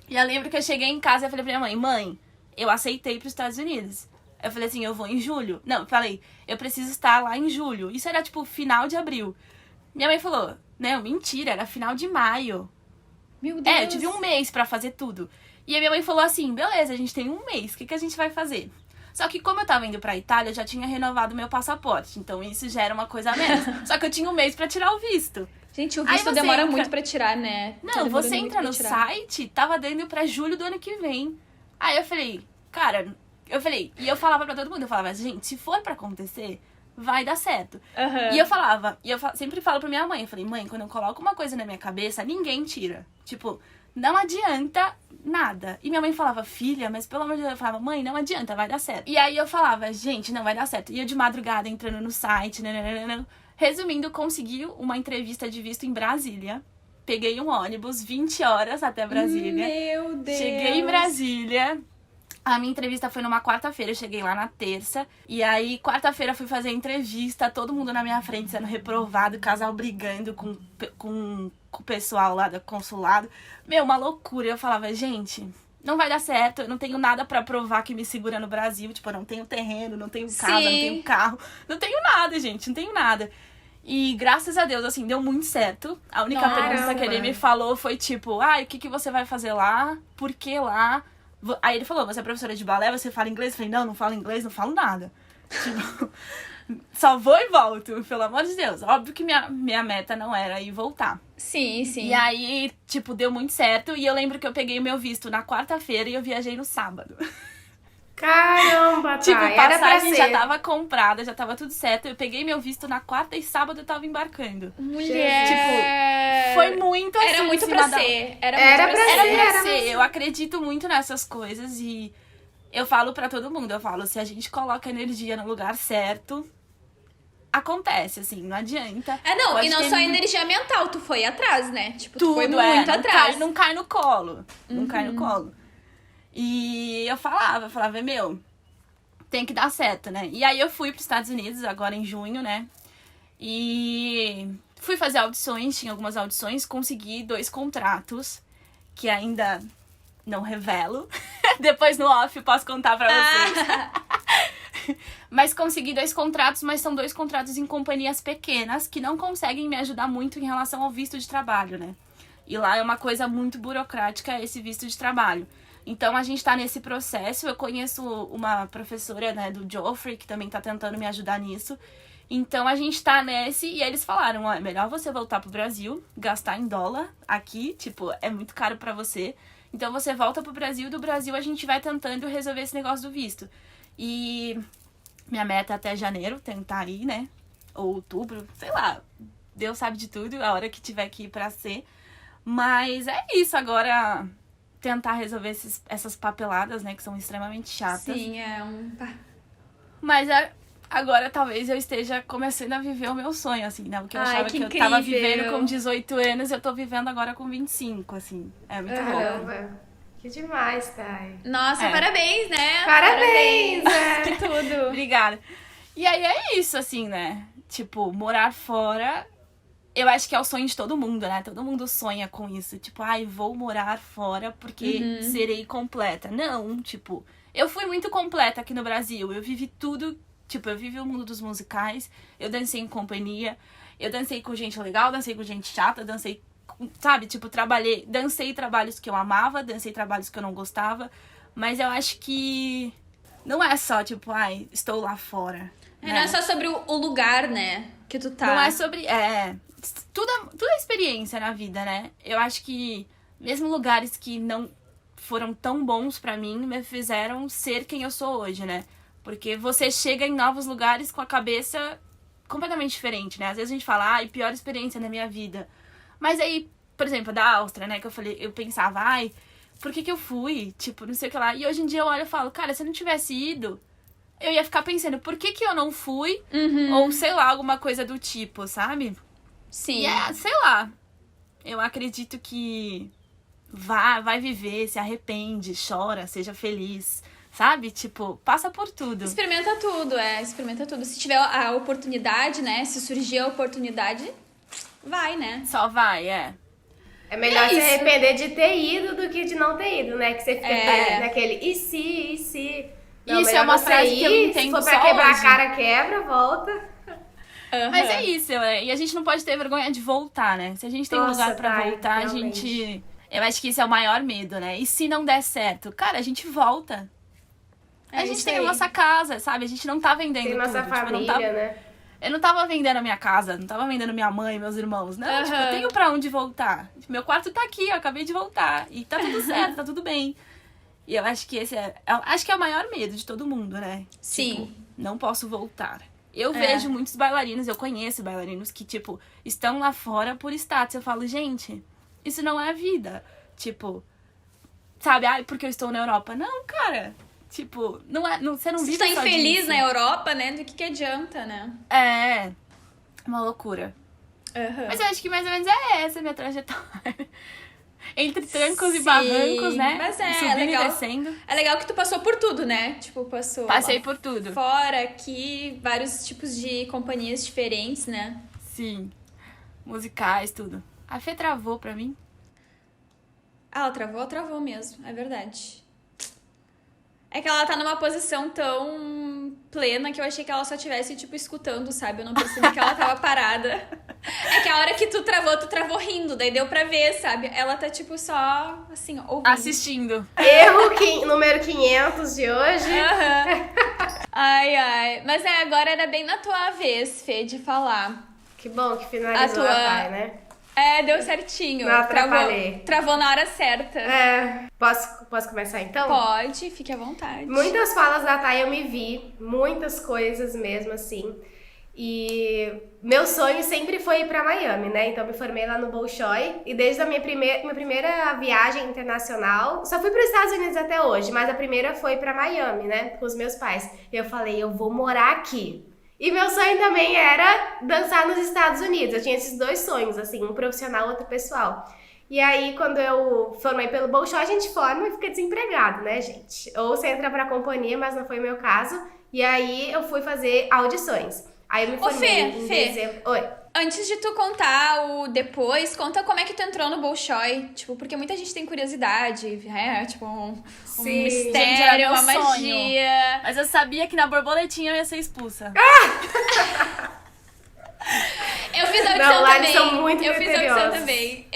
E eu lembro que eu cheguei em casa e falei pra minha mãe, eu aceitei pros Estados Unidos. Eu falei assim, eu vou em julho. Não, eu falei, eu preciso estar lá em julho. Isso era, tipo, final de abril. Minha mãe falou, não, mentira, era final de maio. Meu Deus. Eu tive 1 mês pra fazer tudo. E a minha mãe falou assim, beleza, a gente tem 1 mês, o que a gente vai fazer? Só que como eu tava indo pra Itália, eu já tinha renovado meu passaporte. Então isso já era uma coisa a menos. Só que eu tinha 1 mês pra tirar o visto. Gente, o Aí visto você demora entra- muito pra tirar, né? Tá Não, demorando você muito entra pra no tirar. site, tava dando pra julho do ano que vem. Aí eu falei, cara, e eu falava pra todo mundo, eu falava, gente, se for pra acontecer, vai dar certo. Aham. E eu falava, sempre falo pra minha mãe, eu falei, mãe, quando eu coloco uma coisa na minha cabeça, ninguém tira. Tipo, não adianta nada. E minha mãe falava, filha, mas pelo amor de Deus, eu falava, mãe, não adianta, vai dar certo. E aí eu falava, gente, não vai dar certo. E eu de madrugada entrando no site, nananana. Resumindo, consegui uma entrevista de visto em Brasília. Peguei um ônibus, 20 horas até Brasília. Meu Deus. Cheguei em Brasília. A minha entrevista foi numa quarta-feira, eu cheguei lá na terça. E aí, quarta-feira, fui fazer a entrevista, todo mundo na minha frente sendo reprovado, casal brigando com o pessoal lá do consulado. Meu, uma loucura. Eu falava, gente, não vai dar certo, eu não tenho nada pra provar que me segura no Brasil. Tipo, eu não tenho terreno, não tenho casa, não Sim. tenho carro. Não tenho nada, gente, não tenho nada. E graças a Deus, assim, deu muito certo. A única Nossa. pergunta que ele me falou foi tipo, o que você vai fazer lá? Por que lá? Aí ele falou, você é professora de balé, você fala inglês? Eu falei, não falo inglês, não falo nada. Tipo, só vou e volto, pelo amor de Deus. Óbvio que minha meta não era ir voltar. Sim, sim. E aí, tipo, deu muito certo. E eu lembro que eu peguei o meu visto na quarta-feira e eu viajei no sábado. Caramba, tá. Tipo, Era pra passagem já ser. tava comprada, já tava tudo certo. Eu peguei meu visto na quarta e sábado eu tava embarcando. Mulher. Tipo, foi muito assim. Era muito em pra cima da- ser. Era Era muito pra pra ser. Era ser. pra ser. Eu acredito muito nessas coisas e eu falo pra todo mundo. Eu falo, se a gente coloca energia no lugar certo, acontece, assim, não adianta. Não, Pode e não ter só muito- energia mental, tu foi atrás, né? Tipo, tu tudo, foi muito não atrás. Não cai no colo. Não cai no colo. E eu falava, meu, tem que dar certo, né? E aí eu fui pros Estados Unidos, agora em junho, né? E fui fazer audições, tinha algumas audições, consegui 2 contratos, que ainda não revelo. Depois no off posso contar pra vocês. Mas consegui 2 contratos, mas são 2 contratos em companhias pequenas que não conseguem me ajudar muito em relação ao visto de trabalho, né? E lá é uma coisa muito burocrática esse visto de trabalho. Então a gente tá nesse processo. Eu conheço uma professora, né, do Joffrey, que também tá tentando me ajudar nisso. Então a gente tá nesse e eles falaram, ó, é melhor você voltar pro Brasil, gastar em dólar aqui, tipo, é muito caro pra você. Então você volta pro Brasil e do Brasil a gente vai tentando resolver esse negócio do visto. E minha meta é até janeiro, tentar ir, né? Ou outubro, sei lá. Deus sabe de tudo, a hora que tiver que ir pra ser. Mas é isso, agora tentar resolver essas papeladas, né? Que são extremamente chatas. Sim, é um... Mas agora talvez eu esteja começando a viver o meu sonho, assim, né? O que eu Ai, achava que que eu tava incrível. vivendo com 18 anos, eu tô vivendo agora com 25, assim. É muito louco. Caramba. Que demais, Thay. Nossa, É. parabéns, né? Parabéns, Que tudo. Obrigada. E aí é isso, assim, né? Tipo, morar fora, eu acho que é o sonho de todo mundo, né? Todo mundo sonha com isso. Tipo, vou morar fora porque serei completa. Não, tipo, eu fui muito completa aqui no Brasil. Eu vivi tudo, tipo, eu vivi o mundo dos musicais, eu dancei em companhia, eu dancei com gente legal, dancei com gente chata, dancei, sabe? Tipo, dancei trabalhos que eu amava, dancei trabalhos que eu não gostava. Mas eu acho que não é só, tipo, estou lá fora. Não é só sobre o lugar, né? Que tu tá. Não é sobre... tudo é experiência na vida, né? Eu acho que mesmo lugares que não foram tão bons pra mim me fizeram ser quem eu sou hoje, né? Porque você chega em novos lugares com a cabeça completamente diferente, né? Às vezes a gente fala, pior experiência na minha vida. Mas aí, por exemplo, da Áustria, né? Que eu pensava, por que eu fui? Tipo, não sei o que lá. E hoje em dia eu olho e falo, cara, se eu não tivesse ido, eu ia ficar pensando, por que eu não fui? Ou, sei lá, alguma coisa do tipo, sabe? Sim. E sei lá. Eu acredito que vai viver, se arrepende, chora, seja feliz, sabe? Tipo, passa por tudo. Experimenta tudo. Se tiver a oportunidade, né? Se surgir a oportunidade, vai, né? Só vai, é. É melhor É se isso. arrepender de ter ido do que de não ter ido, né? Que você fica naquele e se. Não, Isso é melhor uma você frase que eu ir, entendo se for pra só quebrar hoje. a cara, quebra, volta. Mas é isso, e a gente não pode ter vergonha de voltar, né? Se a gente tem um Nossa, lugar pra Thay, voltar, realmente. a gente... Eu acho que esse é o maior medo, né? E se não der certo? Cara, a gente volta. A gente isso tem a aí. nossa casa, sabe? A gente não tá vendendo Tem tudo. nossa Tipo, não família, tá... né? Eu não tava vendendo a minha casa, não tava vendendo minha mãe, meus irmãos. Não, tipo, eu tenho pra onde voltar. Tipo, meu quarto tá aqui, eu acabei de voltar. E tá tudo certo, tá tudo bem. E eu acho que esse acho que é o maior medo de todo mundo, né? Sim. Tipo, não posso voltar. Eu vejo muitos bailarinos, eu conheço bailarinos que, tipo, estão lá fora por status. Eu falo, gente, isso não é a vida. Tipo, sabe, porque eu estou na Europa. Não, cara. Tipo, você não Se vive tu tá só infeliz disso. na Europa, né? Do que adianta, né? É uma loucura. Uhum. Mas eu acho que mais ou menos é essa a minha trajetória. Entre trancos e Sim, barrancos, né? mas é Subindo legal. e descendo. É legal que tu passou por tudo, né? Tipo, passou Passei lá por tudo. fora, aqui, vários tipos de companhias diferentes, né? Sim. Musicais, tudo. A Fê travou pra mim. Ah, ela travou mesmo, é verdade. É que ela tá numa posição tão plena que eu achei que ela só tivesse, tipo, escutando, sabe? Eu não percebi que ela tava parada. É que a hora que tu travou rindo, daí deu pra ver, sabe? Ela tá, tipo, só, assim, ouvindo. Assistindo. Erro número 500 de hoje. Aham. Ai. Mas agora era bem na tua vez, Fê, de falar. Que bom que finalizou a Thay, né? Deu certinho. Não atrapalhei. Travou na hora certa. Posso começar então? Pode, fique à vontade. Muitas falas da Thay eu me vi, muitas coisas mesmo, assim. E meu sonho sempre foi ir pra Miami, né? Então eu me formei lá no Bolshoi e desde a minha primeira viagem internacional, só fui para os Estados Unidos até hoje, mas a primeira foi pra Miami, né? Com os meus pais. E eu falei, eu vou morar aqui. E meu sonho também era dançar nos Estados Unidos. Eu tinha esses dois sonhos, assim, um profissional, outro pessoal. E aí, quando eu formei pelo Bolshoi, a gente forma e fica desempregado, né, gente? Ou você entra pra companhia, mas não foi o meu caso. E aí, eu fui fazer audições. Aí eu me formei em dezembro. Oi. Antes de tu contar o depois, conta como é que tu entrou no Bolshoi. Tipo, porque muita gente tem curiosidade. Tipo, um Gente, mistério, era uma meu sonho. magia. Mas eu sabia que na borboletinha eu ia ser expulsa. Eu fiz audição Não, lá também. eles são muito eu fiz audição criteriosos. também.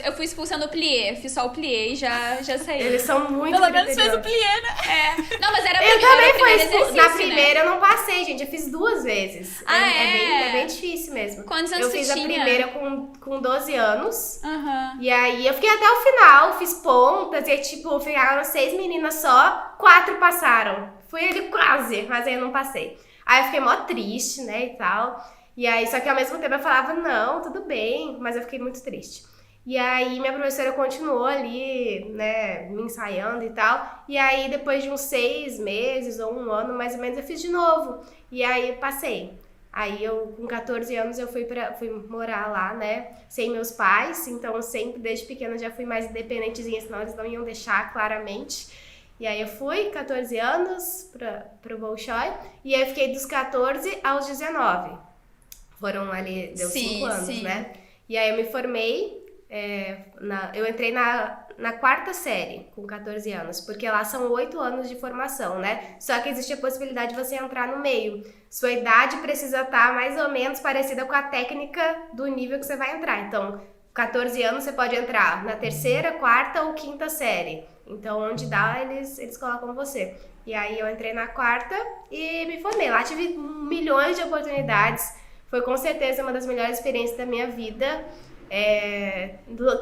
Eu fui expulsa no plié. Fiz só o plié e já saí. Eles são muito Pelo menos fez o criteriosos. plié, né? Não, mas era Eu também era o fui primeiro expulsa. exercício, Na primeira né? eu não passei, gente. Eu fiz 2 vezes. É bem difícil mesmo. Quantos anos eu tu fiz tinha? a primeira com 12 anos. Aham. E aí eu fiquei até o final, fiz pontas. E aí, tipo, ficaram 6 meninas só, 4 passaram. Fui ali quase, mas aí eu não passei. Aí eu fiquei mó triste, né, e tal. E aí, só que ao mesmo tempo eu falava, não, tudo bem. Mas eu fiquei muito triste. E aí minha professora continuou ali, né, me ensaiando e tal. E aí depois de uns 6 meses ou 1 ano, mais ou menos, eu fiz de novo. E aí eu passei. Aí eu, com 14 anos, eu fui morar lá, né, sem meus pais. Então eu sempre, desde pequena, já fui mais independentezinha, senão eles não iam deixar claramente. E aí eu fui, 14 anos, pro Bolshoi. E aí eu fiquei dos 14 aos 19. Foram ali, deu 5 anos, sim. né? E aí eu me formei, eu entrei na 4ª série, com 14 anos, porque lá são 8 anos de formação, né? Só que existe a possibilidade de você entrar no meio. Sua idade precisa estar mais ou menos parecida com a técnica do nível que você vai entrar. Então, 14 anos você pode entrar na 3ª, 4ª ou 5ª série. Então, onde dá, eles colocam você. E aí eu entrei na 4ª e me formei. Lá tive milhões de oportunidades. Foi com certeza uma das melhores experiências da minha vida.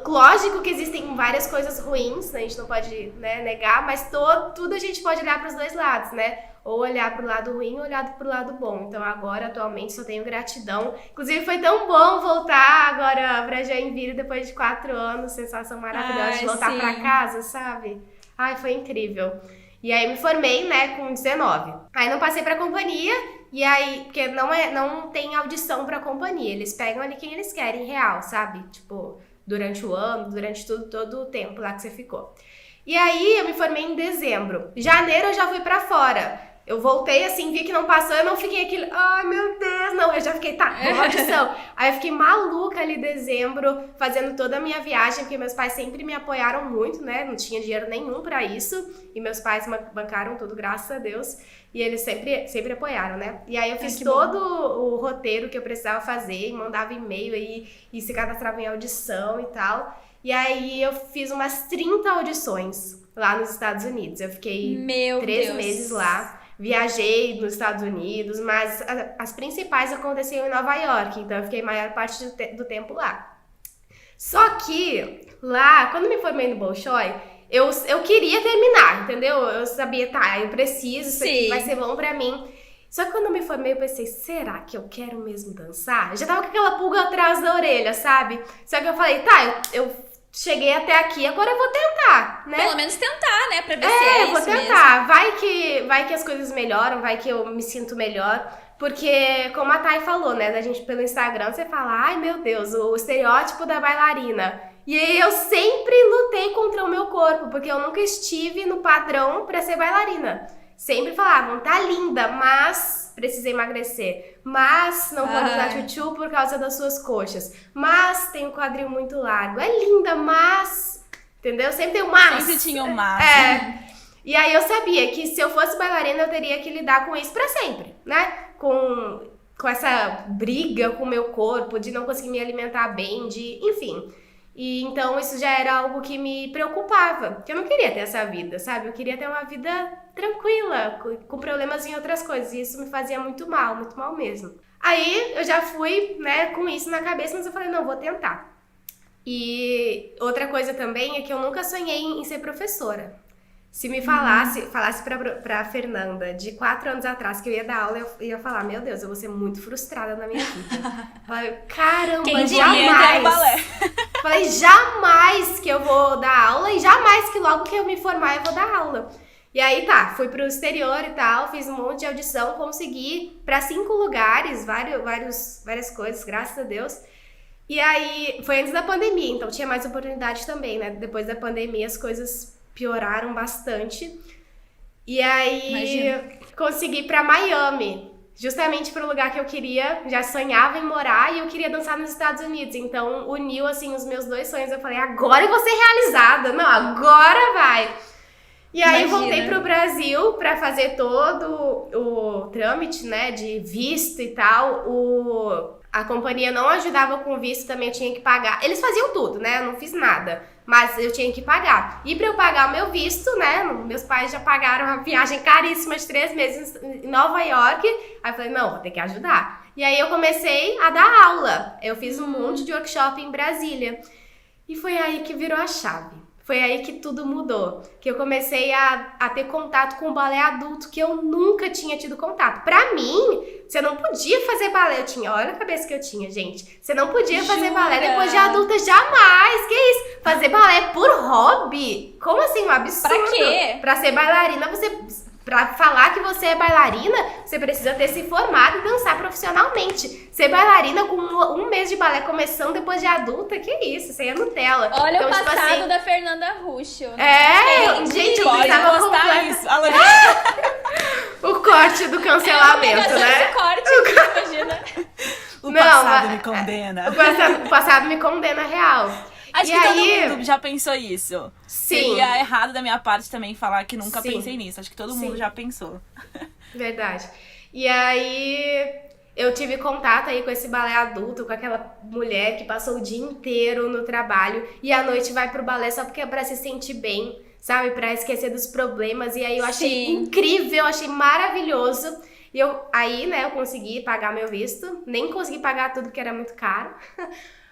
Lógico que existem várias coisas ruins, a gente não pode, né, negar, mas tudo a gente pode olhar para os dois lados, né? Ou olhar para o lado ruim ou olhar para o lado bom. Então agora, atualmente, só tenho gratidão. Inclusive foi tão bom voltar agora para Joinville depois de 4 anos, sensação maravilhosa de voltar para casa, sabe? Ai, foi incrível. E aí me formei, né, com 19. Aí não passei para companhia. E aí, porque não tem audição pra companhia, eles pegam ali quem eles querem real, sabe? Tipo, durante o ano, durante todo o tempo lá que você ficou. E aí eu me formei em dezembro. Janeiro eu já fui pra fora. Eu voltei assim, vi que não passou, eu não fiquei aquele, ai meu Deus, não, eu já fiquei, tá, uma audição. Aí eu fiquei maluca ali em dezembro, fazendo toda a minha viagem, porque meus pais sempre me apoiaram muito, né, não tinha dinheiro nenhum pra isso, e meus pais bancaram tudo, graças a Deus, e eles sempre apoiaram, né. E aí eu fiz todo o roteiro que eu precisava fazer, mandava e-mail e se cadastrava em audição e tal, e aí eu fiz umas 30 audições lá nos Estados Unidos, eu fiquei 3 meses lá. Viajei nos Estados Unidos, mas as principais aconteciam em Nova York, então eu fiquei a maior parte do tempo lá. Só que lá, quando me formei no Bolshoi, eu queria terminar, entendeu? Eu sabia, tá, eu preciso, isso aqui vai ser bom pra mim. Só que quando eu me formei, eu pensei, será que eu quero mesmo dançar? Eu já tava com aquela pulga atrás da orelha, sabe? Só que eu falei, tá, eu cheguei até aqui, agora eu vou tentar, né? Pelo menos tentar, né? Pra ver se é eu vou isso tentar. mesmo. Vai que as coisas melhoram, vai que eu me sinto melhor. Porque, como a Thay falou, né? Da gente pelo Instagram, você fala, ai meu Deus, o estereótipo da bailarina. E aí eu sempre lutei contra o meu corpo, porque eu nunca estive no padrão pra ser bailarina. Sempre falavam, tá linda, mas precisa emagrecer. Mas não pode usar tchutchu por causa das suas coxas. Mas tem um quadril muito largo. É linda, mas... Entendeu? Sempre tem um mas. Sempre tinha um mas. E aí eu sabia que se eu fosse bailarina, eu teria que lidar com isso pra sempre, né? Com essa briga com o meu corpo, de não conseguir me alimentar bem, enfim... E então isso já era algo que me preocupava, porque eu não queria ter essa vida, sabe? Eu queria ter uma vida tranquila, com problemas em outras coisas, e isso me fazia muito mal mesmo. Aí eu já fui, né, com isso na cabeça, mas eu falei, não, vou tentar. E outra coisa também é que eu nunca sonhei em ser professora. Se me falasse pra Fernanda de 4 anos atrás que eu ia dar aula, eu ia falar, meu Deus, eu vou ser muito frustrada na minha vida. Falei, caramba, jamais! Falei, jamais que eu vou dar aula e jamais que logo que eu me formar eu vou dar aula. E aí tá, fui pro exterior e tal, fiz um monte de audição, consegui pra 5 lugares, várias coisas, graças a Deus. E aí, foi antes da pandemia, então tinha mais oportunidade também, né? Depois da pandemia as coisas pioraram bastante. E aí, consegui ir pra Miami, justamente pro lugar que eu queria, já sonhava em morar e eu queria dançar nos Estados Unidos. Então, uniu, assim, os meus 2 sonhos. Eu falei, agora eu vou ser realizada. Não, agora vai. E aí, voltei pro Brasil pra fazer todo o trâmite, né, de visto e tal. A companhia não ajudava com visto, também eu tinha que pagar. Eles faziam tudo, né? Eu não fiz nada. Mas eu tinha que pagar. E pra eu pagar o meu visto, né? Meus pais já pagaram uma viagem caríssima de 3 meses em Nova York. Aí eu falei, não, vou ter que ajudar. E aí eu comecei a dar aula. Eu fiz um monte de workshop em Brasília. E foi aí que virou a chave. Foi aí que tudo mudou, que eu comecei a ter contato com o balé adulto, que eu nunca tinha tido contato. Pra mim, você não podia fazer balé, olha a cabeça que eu tinha, gente. Você não podia fazer balé depois de adulta, jamais, que isso? Fazer balé por hobby? Como assim, um absurdo? Pra quê? Pra ser bailarina, pra falar que você é bailarina, você precisa ter se formado e dançar profissionalmente. Ser bailarina com 1 mês de balé começando depois de adulta, que isso? Isso aí é Nutella. Olha então, o passado tipo assim, da Fernanda Russo. Gente, eu Pode tava postar isso. o corte do cancelamento, né? Esse corte, imagina. O passado me condena. O passado me condena real. Acho que todo mundo já pensou isso. Sim. Seria errado da minha parte também falar que nunca Sim. pensei nisso. Acho que todo mundo já pensou. Verdade. E aí eu tive contato aí com esse balé adulto, com aquela mulher que passou o dia inteiro no trabalho e à noite vai pro balé só porque é pra se sentir bem, sabe? Pra esquecer dos problemas. E aí eu achei incrível, achei maravilhoso. E eu consegui pagar meu visto. Nem consegui pagar tudo porque era muito caro.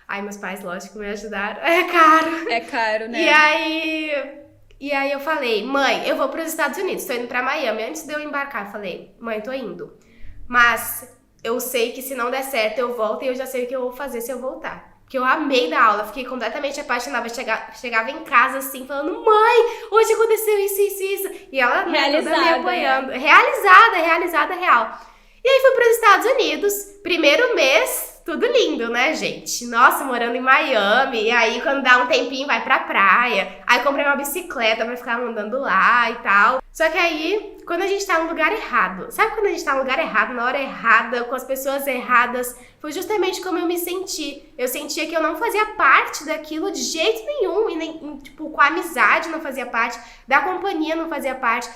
Aí meus pais, lógico, me ajudaram. É caro. É caro, né? E aí eu falei, mãe, eu vou para os Estados Unidos, tô indo para Miami. Antes de eu embarcar, eu falei, mãe, tô indo. Mas eu sei que se não der certo, eu volto e eu já sei o que eu vou fazer se eu voltar. Porque eu amei da aula, fiquei completamente apaixonada. Chegava em casa assim, falando, mãe, hoje aconteceu isso. E ela toda me apoiando. Né? Realizada, real. E aí fui para os Estados Unidos, primeiro mês, tudo lindo, né, gente? Nossa, morando em Miami, e aí quando dá um tempinho vai pra praia. Aí comprei uma bicicleta pra ficar andando lá e tal. Só que aí, quando a gente tá no lugar errado, sabe quando a gente tá no lugar errado, na hora errada, com as pessoas erradas, foi justamente como eu me senti. Eu sentia que eu não fazia parte daquilo de jeito nenhum, e nem, tipo, com a amizade não fazia parte, da companhia não fazia parte.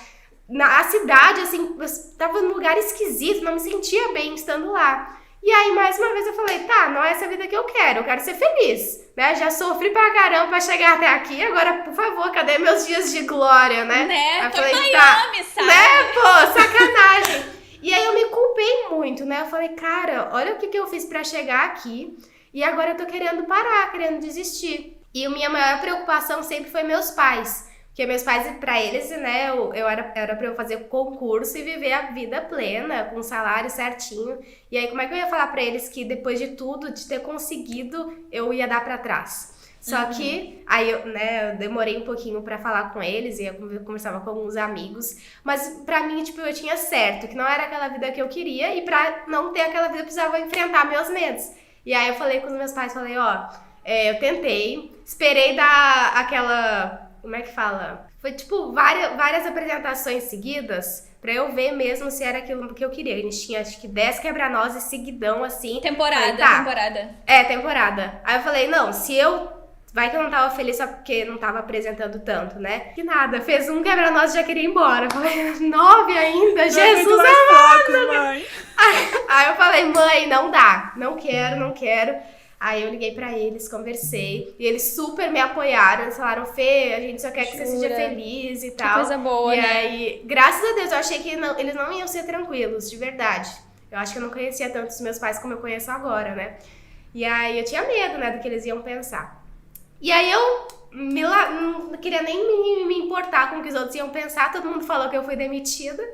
Na cidade, assim, eu tava num lugar esquisito, não me sentia bem estando lá. E aí, mais uma vez, eu falei, tá, não é essa vida que eu quero ser feliz, né? Já sofri pra caramba pra chegar até aqui, agora, por favor, cadê meus dias de glória, né? Né? Aí Tô falei, em Miami, sabe? Né, pô, sacanagem. E aí eu me culpei muito, né? Eu falei, cara, olha o que eu fiz pra chegar aqui, e agora eu tô querendo parar, querendo desistir. E a minha maior preocupação sempre foi meus pais. Porque meus pais, pra eles, né, era pra eu fazer concurso e viver a vida plena, com salário certinho. E aí, como é que eu ia falar pra eles que depois de tudo, de ter conseguido, eu ia dar pra trás? Só que, aí, eu demorei um pouquinho pra falar com eles, e eu conversava com alguns amigos. Mas pra mim, tipo, eu tinha certo, que não era aquela vida que eu queria. E pra não ter aquela vida, eu precisava enfrentar meus medos. E aí, eu falei com os meus pais, falei, eu tentei, esperei dar aquela... Como é que fala? Foi tipo várias apresentações seguidas pra eu ver mesmo se era aquilo que eu queria. A gente tinha acho que 10 quebra-nozes seguidão assim. Temporada. Temporada. Aí eu falei, não, se eu... Vai que eu não tava feliz só porque não tava apresentando tanto, né? Que nada, fez um quebra-nozes e já queria ir embora. Eu falei, 9 ainda? Jesus amado! Mãe. Aí eu falei, mãe, não dá. Não quero. Aí eu liguei pra eles, conversei, e eles super me apoiaram, eles falaram, Fê, a gente só quer que você seja feliz e tal. Que coisa boa, e né? aí, graças a Deus, eu achei que eles não iam ser tranquilos, de verdade. Eu acho que eu não conhecia tanto os meus pais como eu conheço agora, né? E aí eu tinha medo, né, do que eles iam pensar. E aí eu não queria nem me importar com o que os outros iam pensar, todo mundo falou que eu fui demitida.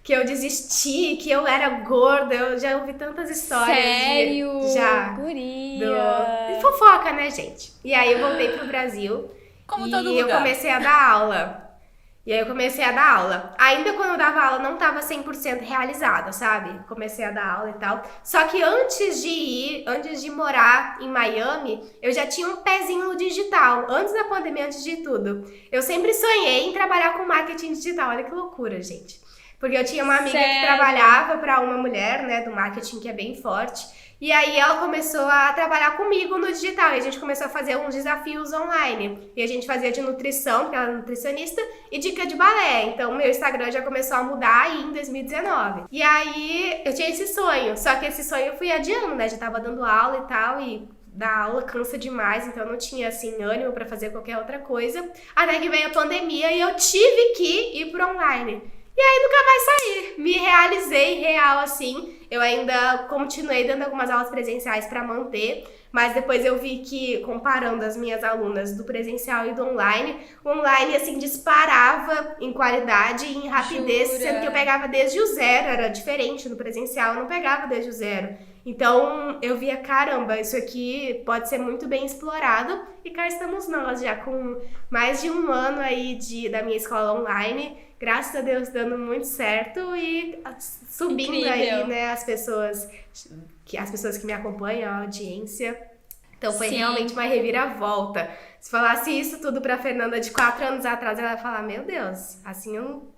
Que eu desisti, que eu era gorda, eu já ouvi tantas histórias. Sério? Já. Guria. Fofoca, né, gente? E aí eu voltei pro Brasil. Como e todo eu lugar. comecei a dar aula. Ainda quando eu dava aula, não tava 100% realizada, sabe? Comecei a dar aula e tal. Só que antes de morar em Miami, eu já tinha um pezinho no digital. Antes da pandemia, antes de tudo. Eu sempre sonhei em trabalhar com marketing digital. Olha que loucura, gente. Porque eu tinha uma amiga que trabalhava para uma mulher, né, do marketing que é bem forte. E aí ela começou a trabalhar comigo no digital. E a gente começou a fazer uns desafios online. E a gente fazia de nutrição, porque ela é nutricionista, e dica de balé. Então meu Instagram já começou a mudar aí em 2019. E aí eu tinha esse sonho. Só que esse sonho eu fui adiando, né? Já tava dando aula e tal, e dar aula cansa demais, então eu não tinha, assim, ânimo pra fazer qualquer outra coisa. Até que veio a pandemia e eu tive que ir pro online. E aí nunca mais saí. Me realizei real, assim. Eu ainda continuei dando algumas aulas presenciais pra manter, mas depois eu vi que, comparando as minhas alunas do presencial e do online, o online, assim, disparava em qualidade e em rapidez, Jura? sendo que eu pegava desde o zero, era diferente no presencial, eu não pegava desde o zero. Então, eu via, caramba, isso aqui pode ser muito bem explorado, e cá estamos nós, já com mais de um ano aí da minha escola online, graças a Deus dando muito certo e subindo Incrível. aí, né, as pessoas que me acompanham, a audiência. Então foi Sim. realmente uma reviravolta. Se falasse isso tudo pra Fernanda de 4 anos atrás, ela ia falar, meu Deus, assim eu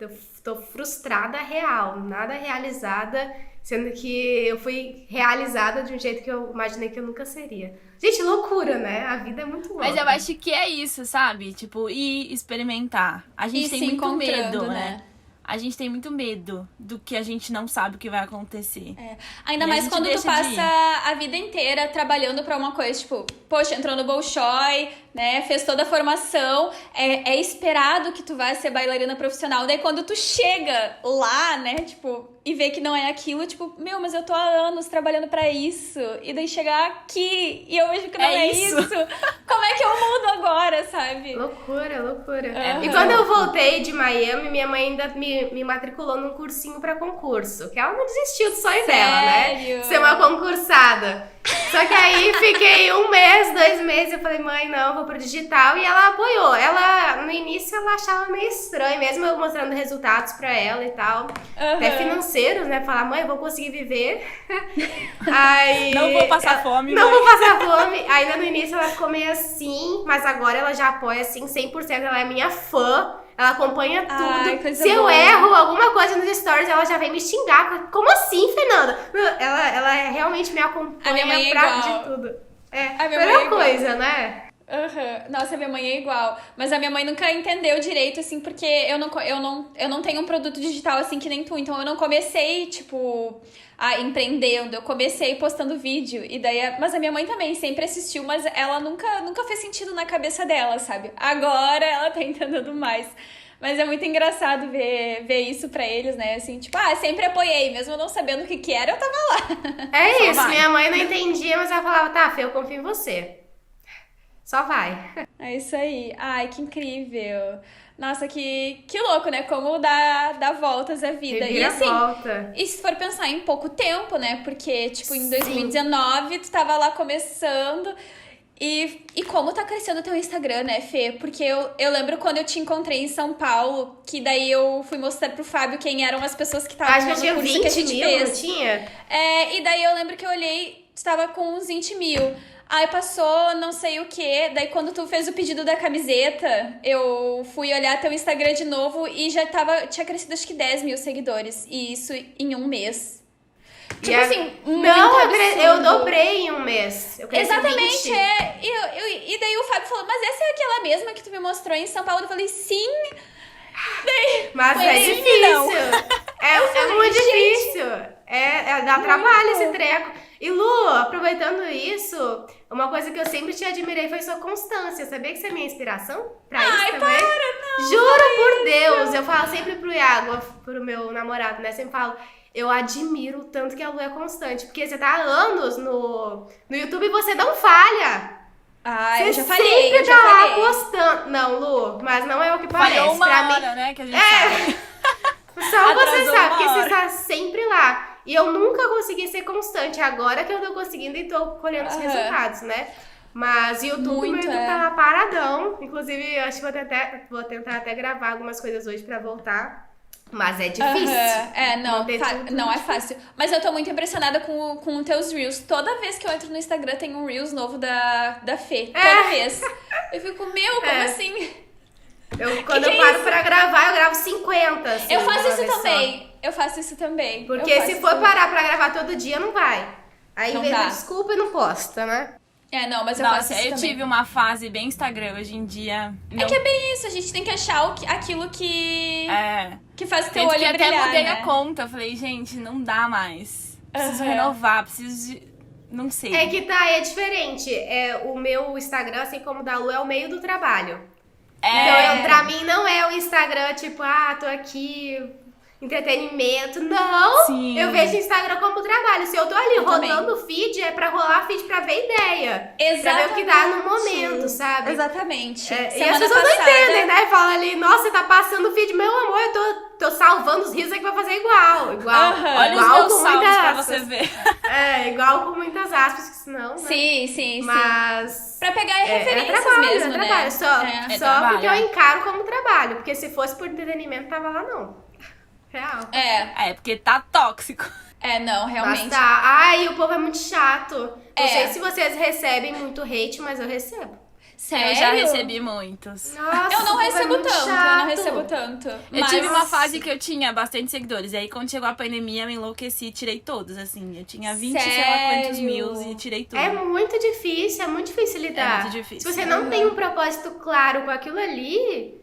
tô frustrada real, nada realizada, sendo que eu fui realizada de um jeito que eu imaginei que eu nunca seria. Gente, loucura, né? A vida é muito louca. Mas eu acho que é isso, sabe? Tipo, ir experimentar. A gente E tem se muito encontrando, medo, né? né? A gente tem muito medo do que a gente não sabe o que vai acontecer. Ainda E a mais gente quando tu deixa de passa ir. a vida inteira trabalhando pra uma coisa, tipo, poxa, entrou no Bolshoi, né, fez toda a formação, é esperado que tu vá ser bailarina profissional, daí quando tu chega lá, né, tipo, e vê que não é aquilo, tipo, meu, mas eu tô há anos trabalhando pra isso, e daí chegar aqui, e eu vejo que não é isso, como é que eu mudo agora, sabe? Loucura. Aham. E quando eu voltei de Miami, minha mãe ainda me matriculou num cursinho pra concurso. Que ela não desistiu do sonho dela, né? Sério? Ser uma concursada. Só que aí fiquei 1 mês, 2 meses, eu falei, mãe, não, vou pro digital. E ela apoiou. Ela, no início, ela achava meio estranho, mesmo eu mostrando resultados pra ela e tal. Até financeiros, né? Falar, mãe, eu vou conseguir viver. Aí, Não vou passar fome, Não mãe. vou passar fome. Ainda no início ela ficou meio assim, mas agora ela já apoia, assim, 100%. Ela é minha fã. Ela acompanha tudo. Ai, coisa Se eu boa. erro alguma coisa nos stories, ela já vem me xingar. Como assim, Fernanda? Ela realmente me acompanha A minha mãe é pra igual. de tudo. É, A minha mãe é melhor igual. coisa, né? Nossa, a minha mãe é igual. Mas a minha mãe nunca entendeu direito, assim, porque eu não tenho um produto digital assim que nem tu. Então eu não comecei, tipo, empreendendo. Eu comecei postando vídeo. E daí, mas a minha mãe também sempre assistiu, mas ela nunca fez sentido na cabeça dela, sabe? Agora ela tá entendendo mais. Mas é muito engraçado ver isso pra eles, né? Assim, tipo, sempre apoiei, mesmo eu não sabendo o que era, eu tava lá. É Só isso, vai. minha mãe não entendia, mas ela falava, tá, Fê, eu confio em você. Só vai. É isso aí. Ai, que incrível. Nossa, que louco, né? Como dá voltas à vida. E assim, Reviravolta. e se for pensar em pouco tempo, né? Porque, tipo, em Sim. 2019, tu tava lá começando. E como tá crescendo o teu Instagram, né, Fê? Porque eu lembro quando eu te encontrei em São Paulo, que daí eu fui mostrar pro Fábio quem eram as pessoas que estavam Acho que lá eu tinha no curso que a 20 gente mil, não fez. tinha? E daí eu lembro que eu olhei, tu tava com uns 20 mil. Aí passou não sei o que. Daí quando tu fez o pedido da camiseta, eu fui olhar teu Instagram de novo e tinha crescido acho que 10 mil seguidores. E isso em 1 mês. Tipo assim, muito Não, eu absurdo. dobrei em 1 mês. Eu cresci Exatamente, 20. E daí o Fábio falou, mas essa é aquela mesma que tu me mostrou em São Paulo? Eu falei, sim. Mas Foi é assim, difícil. É muito difícil. Dá trabalho esse treco. E Lu, aproveitando isso, uma coisa que eu sempre te admirei foi sua constância. Sabia que você é minha inspiração pra isso também? não. Juro por Deus. Eu falo sempre pro Iago, pro meu namorado, né? Sempre falo, eu admiro o tanto que a Lu é constante. Porque você tá há anos no YouTube e você não falha. Ah, eu Você já falei, sempre eu já tá lá falei. postando. Não, Lu, mas não é o que parece. Falhou uma Pra mim, hora, né? Que a gente sabe. só você Atrasou sabe, uma porque você hora. está sempre lá. E eu nunca consegui ser constante. Agora que eu tô conseguindo e tô colhendo os resultados, né? Mas o YouTube, Muito, meu YouTube tá lá paradão. Inclusive, eu acho que vou tentar até gravar algumas coisas hoje pra voltar. Mas é difícil. Manter tudo não é fácil. Mas eu tô muito impressionada com os teus Reels. Toda vez que eu entro no Instagram tem um Reels novo da Fê. Toda vez. Eu fico, como assim? Quando Que eu é paro isso? pra gravar, eu gravo 50. Assim, Eu de uma faço isso vez só. também. Eu faço isso também. Porque Eu faço se isso for também. parar pra gravar todo dia, não vai. Aí Não vem dá. desculpa e não posta, né? Não, mas eu faço Nossa, isso eu também. tive uma fase bem Instagram. Hoje em dia... É que é bem isso, a gente tem que achar aquilo que faz o teu Tanto olho que até brilhar, mudei né? a conta. Eu falei, gente, não dá mais. Preciso Aham. renovar, preciso de... Não sei. É que tá, é diferente. O meu Instagram, assim como o da Lu, é o meio do trabalho. Então, pra mim, não é o Instagram, tipo, tô aqui, entretenimento. Não! Sim. Eu vejo o Instagram como trabalho. Se eu tô ali Eu rodando o feed, é pra rolar feed pra ver ideia. Exatamente. Pra ver o que tá no momento, sabe? Exatamente. E as Semana pessoas não passada- entendem, né? Fala ali, nossa, você tá passando o feed. Meu amor, eu tô salvando os rios aqui pra fazer igual. Igual. Aham. Olha os igual meus com saldos muitas pra aspas. você ver. Igual com muitas aspas, que senão, né? Sim. Mas... Pra pegar referências trabalho, mesmo, é né? trabalho. Só É porque trabalho, eu é. encaro como trabalho. Porque se fosse por entretenimento, tava lá não. Real. Porque tá tóxico. Não, Mas realmente. tá. Ai, o povo é muito chato. Não É. sei se vocês recebem muito hate, mas eu recebo. Sério? Eu já recebi muitos. Nossa, Eu não o povo é recebo muito tanto, chato. eu não recebo tanto. Eu tive uma fase que eu tinha bastante seguidores. E aí, quando chegou a pandemia, eu me enlouqueci e tirei todos, assim. Eu tinha 20, sei lá quantos Sério? mil e tirei tudo. É muito difícil lidar. É muito difícil. Se você não tem um propósito claro com aquilo ali,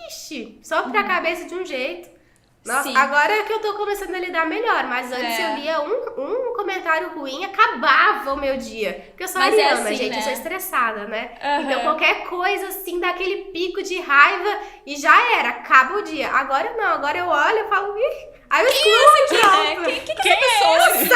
ixi, só pra cabeça de um jeito. Nossa, Sim. agora é que eu tô começando a lidar melhor, mas antes eu lia um comentário ruim, acabava o meu dia. Porque eu sou Mas é ariana, assim, gente, né? eu sou estressada, né? Aham. Então qualquer coisa assim, dá aquele pico de raiva e já era, acaba o dia. Agora não, agora eu olho e falo, ih, aí eu excluo, pronto. Que essa pessoa?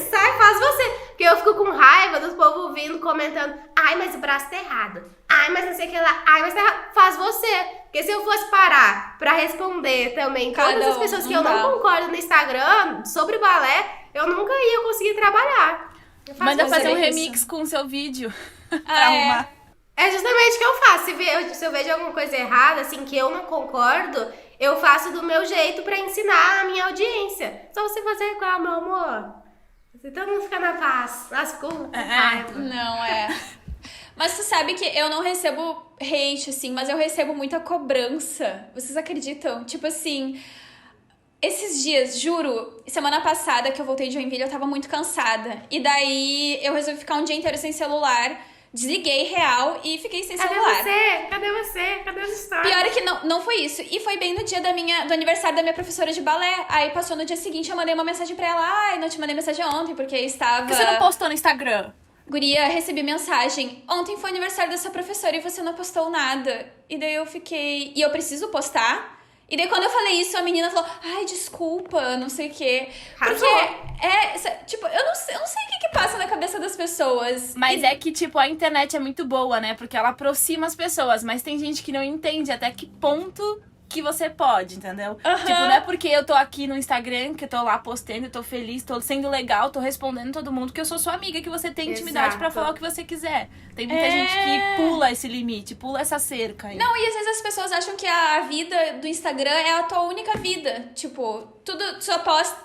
Sai, faz você. Porque eu fico com raiva dos povos vindo, comentando, ai, mas o braço tá errado. Ai, mas não sei o que lá. Ai, mas tá errado. Faz você. Porque se eu fosse parar pra responder também Cada todas as um, pessoas que não eu não dá. concordo no Instagram sobre balé, eu nunca ia conseguir trabalhar. Eu faço Manda você fazer um isso. remix com o seu vídeo pra Ah, é. arrumar. É justamente o que eu faço. Se eu vejo alguma coisa errada, assim, que eu não concordo, eu faço do meu jeito pra ensinar a minha audiência. Só você fazer igual, meu amor. Se todo mundo ficar na paz. Nossa, ficou com raiva. Não, é. Mas tu sabe que eu não recebo hate, assim, mas eu recebo muita cobrança. Vocês acreditam? Tipo assim, esses dias, juro, semana passada que eu voltei de Joinville, eu tava muito cansada. E daí eu resolvi ficar um dia inteiro sem celular. Desliguei real e fiquei sem Cadê celular. você? Cadê você? Cadê as histórias? Pior é que não foi isso. E foi bem no dia do aniversário da minha professora de balé. Aí passou no dia seguinte, eu mandei uma mensagem pra ela. Ai, não te mandei mensagem ontem, porque estava... Por que você não postou no Instagram? Guria, recebi mensagem. Ontem foi aniversário dessa professora e você não postou nada. E daí eu fiquei... E eu preciso postar? E daí quando eu falei isso, a menina falou... Ai, desculpa, não sei o quê. Porque tipo, eu não sei o que passa na cabeça das pessoas. Mas é que, tipo, a internet é muito boa, né? Porque ela aproxima as pessoas. Mas tem gente que não entende até que ponto que você pode, entendeu? Tipo, não é porque eu tô aqui no Instagram, que eu tô lá postando, eu tô feliz, tô sendo legal, tô respondendo todo mundo, que eu sou sua amiga, que você tem intimidade pra falar o que você quiser. Tem muita gente que pula esse limite, pula essa cerca aí. Não, e às vezes as pessoas acham que a vida do Instagram é a tua única vida. Tipo, tudo só posto...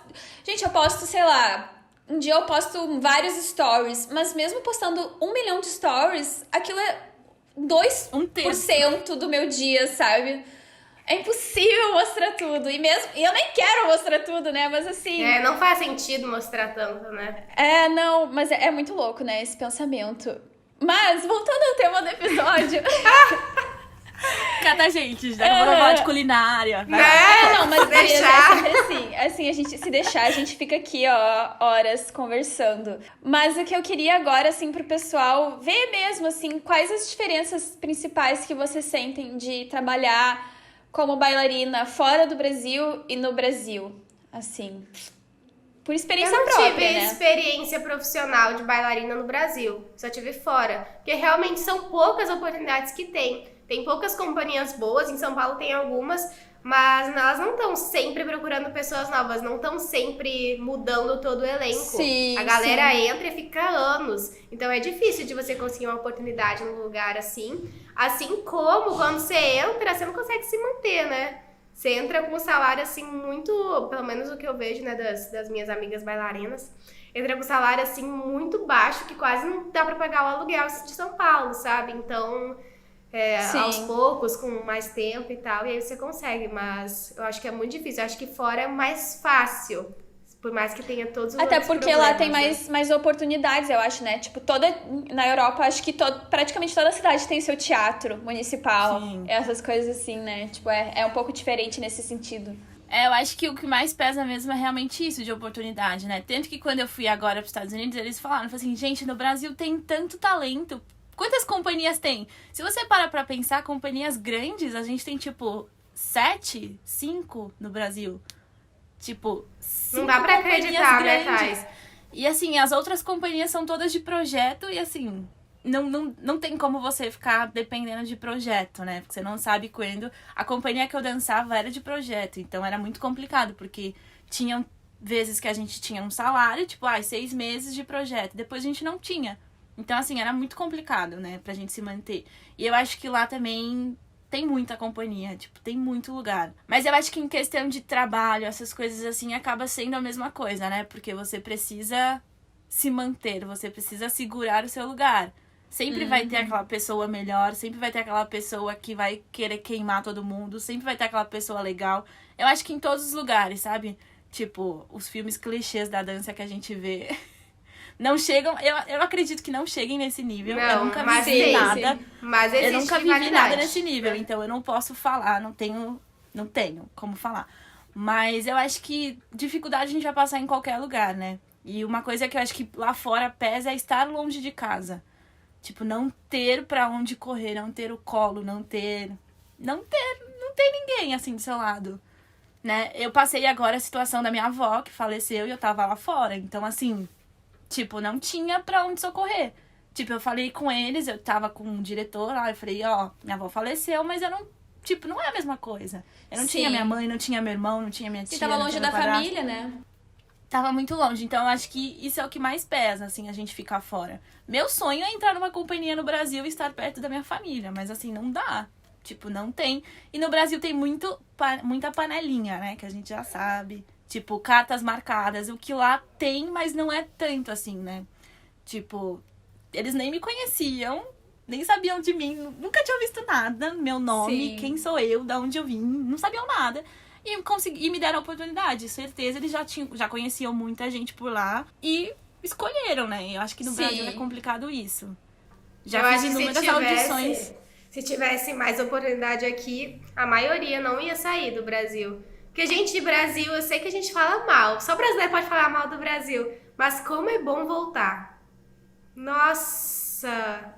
Gente, eu posto, sei lá... Um dia eu posto vários stories, mas mesmo postando 1 milhão de stories, aquilo é 2% do meu dia, sabe? É impossível mostrar tudo. E eu nem quero mostrar tudo, né? Mas assim... não faz sentido mostrar tanto, né? Não, mas é muito louco, né? Esse pensamento. Mas, voltando ao tema do episódio... Cata, gente, daqui a pouco eu vou falar de culinária. Não, mas deixar. é sempre assim. Assim, a gente se deixar, a gente fica aqui, ó, horas conversando. Mas o que eu queria agora, assim, pro pessoal ver mesmo, assim, quais as diferenças principais que vocês sentem de trabalhar como bailarina fora do Brasil e no Brasil. Assim, por experiência Eu não própria, tive né? experiência profissional de bailarina no Brasil, só tive fora. Porque realmente são poucas oportunidades que tem. Tem poucas companhias boas, em São Paulo tem algumas, mas elas não estão sempre procurando pessoas novas, não estão sempre mudando todo o elenco. Sim, a galera entra e fica anos. Então é difícil de você conseguir uma oportunidade num lugar assim. Assim como quando você entra, você não consegue se manter, né? Você entra com um salário assim muito, pelo menos o que eu vejo, né, das minhas amigas bailarinas, entra com um salário assim muito baixo, que quase não dá pra pagar o aluguel de São Paulo, sabe? Então... aos poucos, com mais tempo e tal, e aí você consegue, mas eu acho que é muito difícil. Eu acho que fora é mais fácil, por mais que tenha todos os Até outros porque lá tem problemas, mais oportunidades, eu acho, né? Tipo, na Europa, acho que praticamente toda cidade tem seu teatro municipal. Sim. Essas coisas assim, né? Tipo, é um pouco diferente nesse sentido. Eu acho que o que mais pesa mesmo é realmente isso, de oportunidade, né? Tanto que quando eu fui agora pros Estados Unidos, eles falaram assim, gente, no Brasil tem tanto talento. Quantas companhias tem? Se você para pra pensar, companhias grandes, a gente tem, tipo, 5 no Brasil. Tipo, 5 Não dá pra companhias acreditar, né, grandes. Thais? E, assim, as outras companhias são todas de projeto e, assim, não tem como você ficar dependendo de projeto, né? Porque você não sabe quando. A companhia que eu dançava era de projeto, então era muito complicado, porque tinham vezes que a gente tinha um salário, tipo, 6 meses de projeto. Depois a gente não tinha. Então, assim, era muito complicado, né, pra gente se manter. E eu acho que lá também tem muita companhia, tipo, tem muito lugar. Mas eu acho que em questão de trabalho, essas coisas assim, acaba sendo a mesma coisa, né? Porque você precisa se manter, você precisa segurar o seu lugar. Sempre vai ter aquela pessoa melhor, sempre vai ter aquela pessoa que vai querer queimar todo mundo, sempre vai ter aquela pessoa legal. Eu acho que em todos os lugares, sabe? Tipo, os filmes clichês da dança que a gente vê... Não chegam, eu acredito que não cheguem nesse nível. Não, eu nunca mas vivi sim, nada. sim. Mas existe Eu nunca vivi rivalidade. nada nesse nível, então eu não posso falar, não tenho como falar. Mas eu acho que dificuldade a gente vai passar em qualquer lugar, né? E uma coisa que eu acho que lá fora pesa é estar longe de casa. Tipo, não ter pra onde correr, não ter o colo, não ter ninguém assim do seu lado, né? Eu passei agora a situação da minha avó, que faleceu, e eu tava lá fora. Então, assim, tipo, não tinha pra onde socorrer. Tipo, eu falei com eles, eu tava com um diretor lá, eu falei, minha avó faleceu, mas eu não, tipo, não é a mesma coisa. Eu não tinha minha mãe, não tinha meu irmão, não tinha minha tia. E tava não longe tinha da meu padrasto. família, né? tava muito longe. Então, eu acho que isso é o que mais pesa, assim, a gente ficar fora. Meu sonho é entrar numa companhia no Brasil e estar perto da minha família. Mas, assim, não dá. Tipo, não tem. E no Brasil tem muita panelinha, né? Que a gente já sabe. Tipo, cartas marcadas. O que lá tem, mas não é tanto, assim, né? Tipo, eles nem me conheciam. Nem sabiam de mim. Nunca tinham visto nada. Meu nome, Sim. quem sou eu, de onde eu vim. Não sabiam nada. E me deram a oportunidade. Certeza, eles já conheciam muita gente por lá. E escolheram, né? Eu acho que no Sim. Brasil é complicado isso. Já Eu fiz acho que inúmeras audições. se tivesse mais oportunidade aqui, a maioria não ia sair do Brasil. Porque gente de Brasil, eu sei que a gente fala mal. Só brasileiro pode falar mal do Brasil. Mas como é bom voltar. Nossa!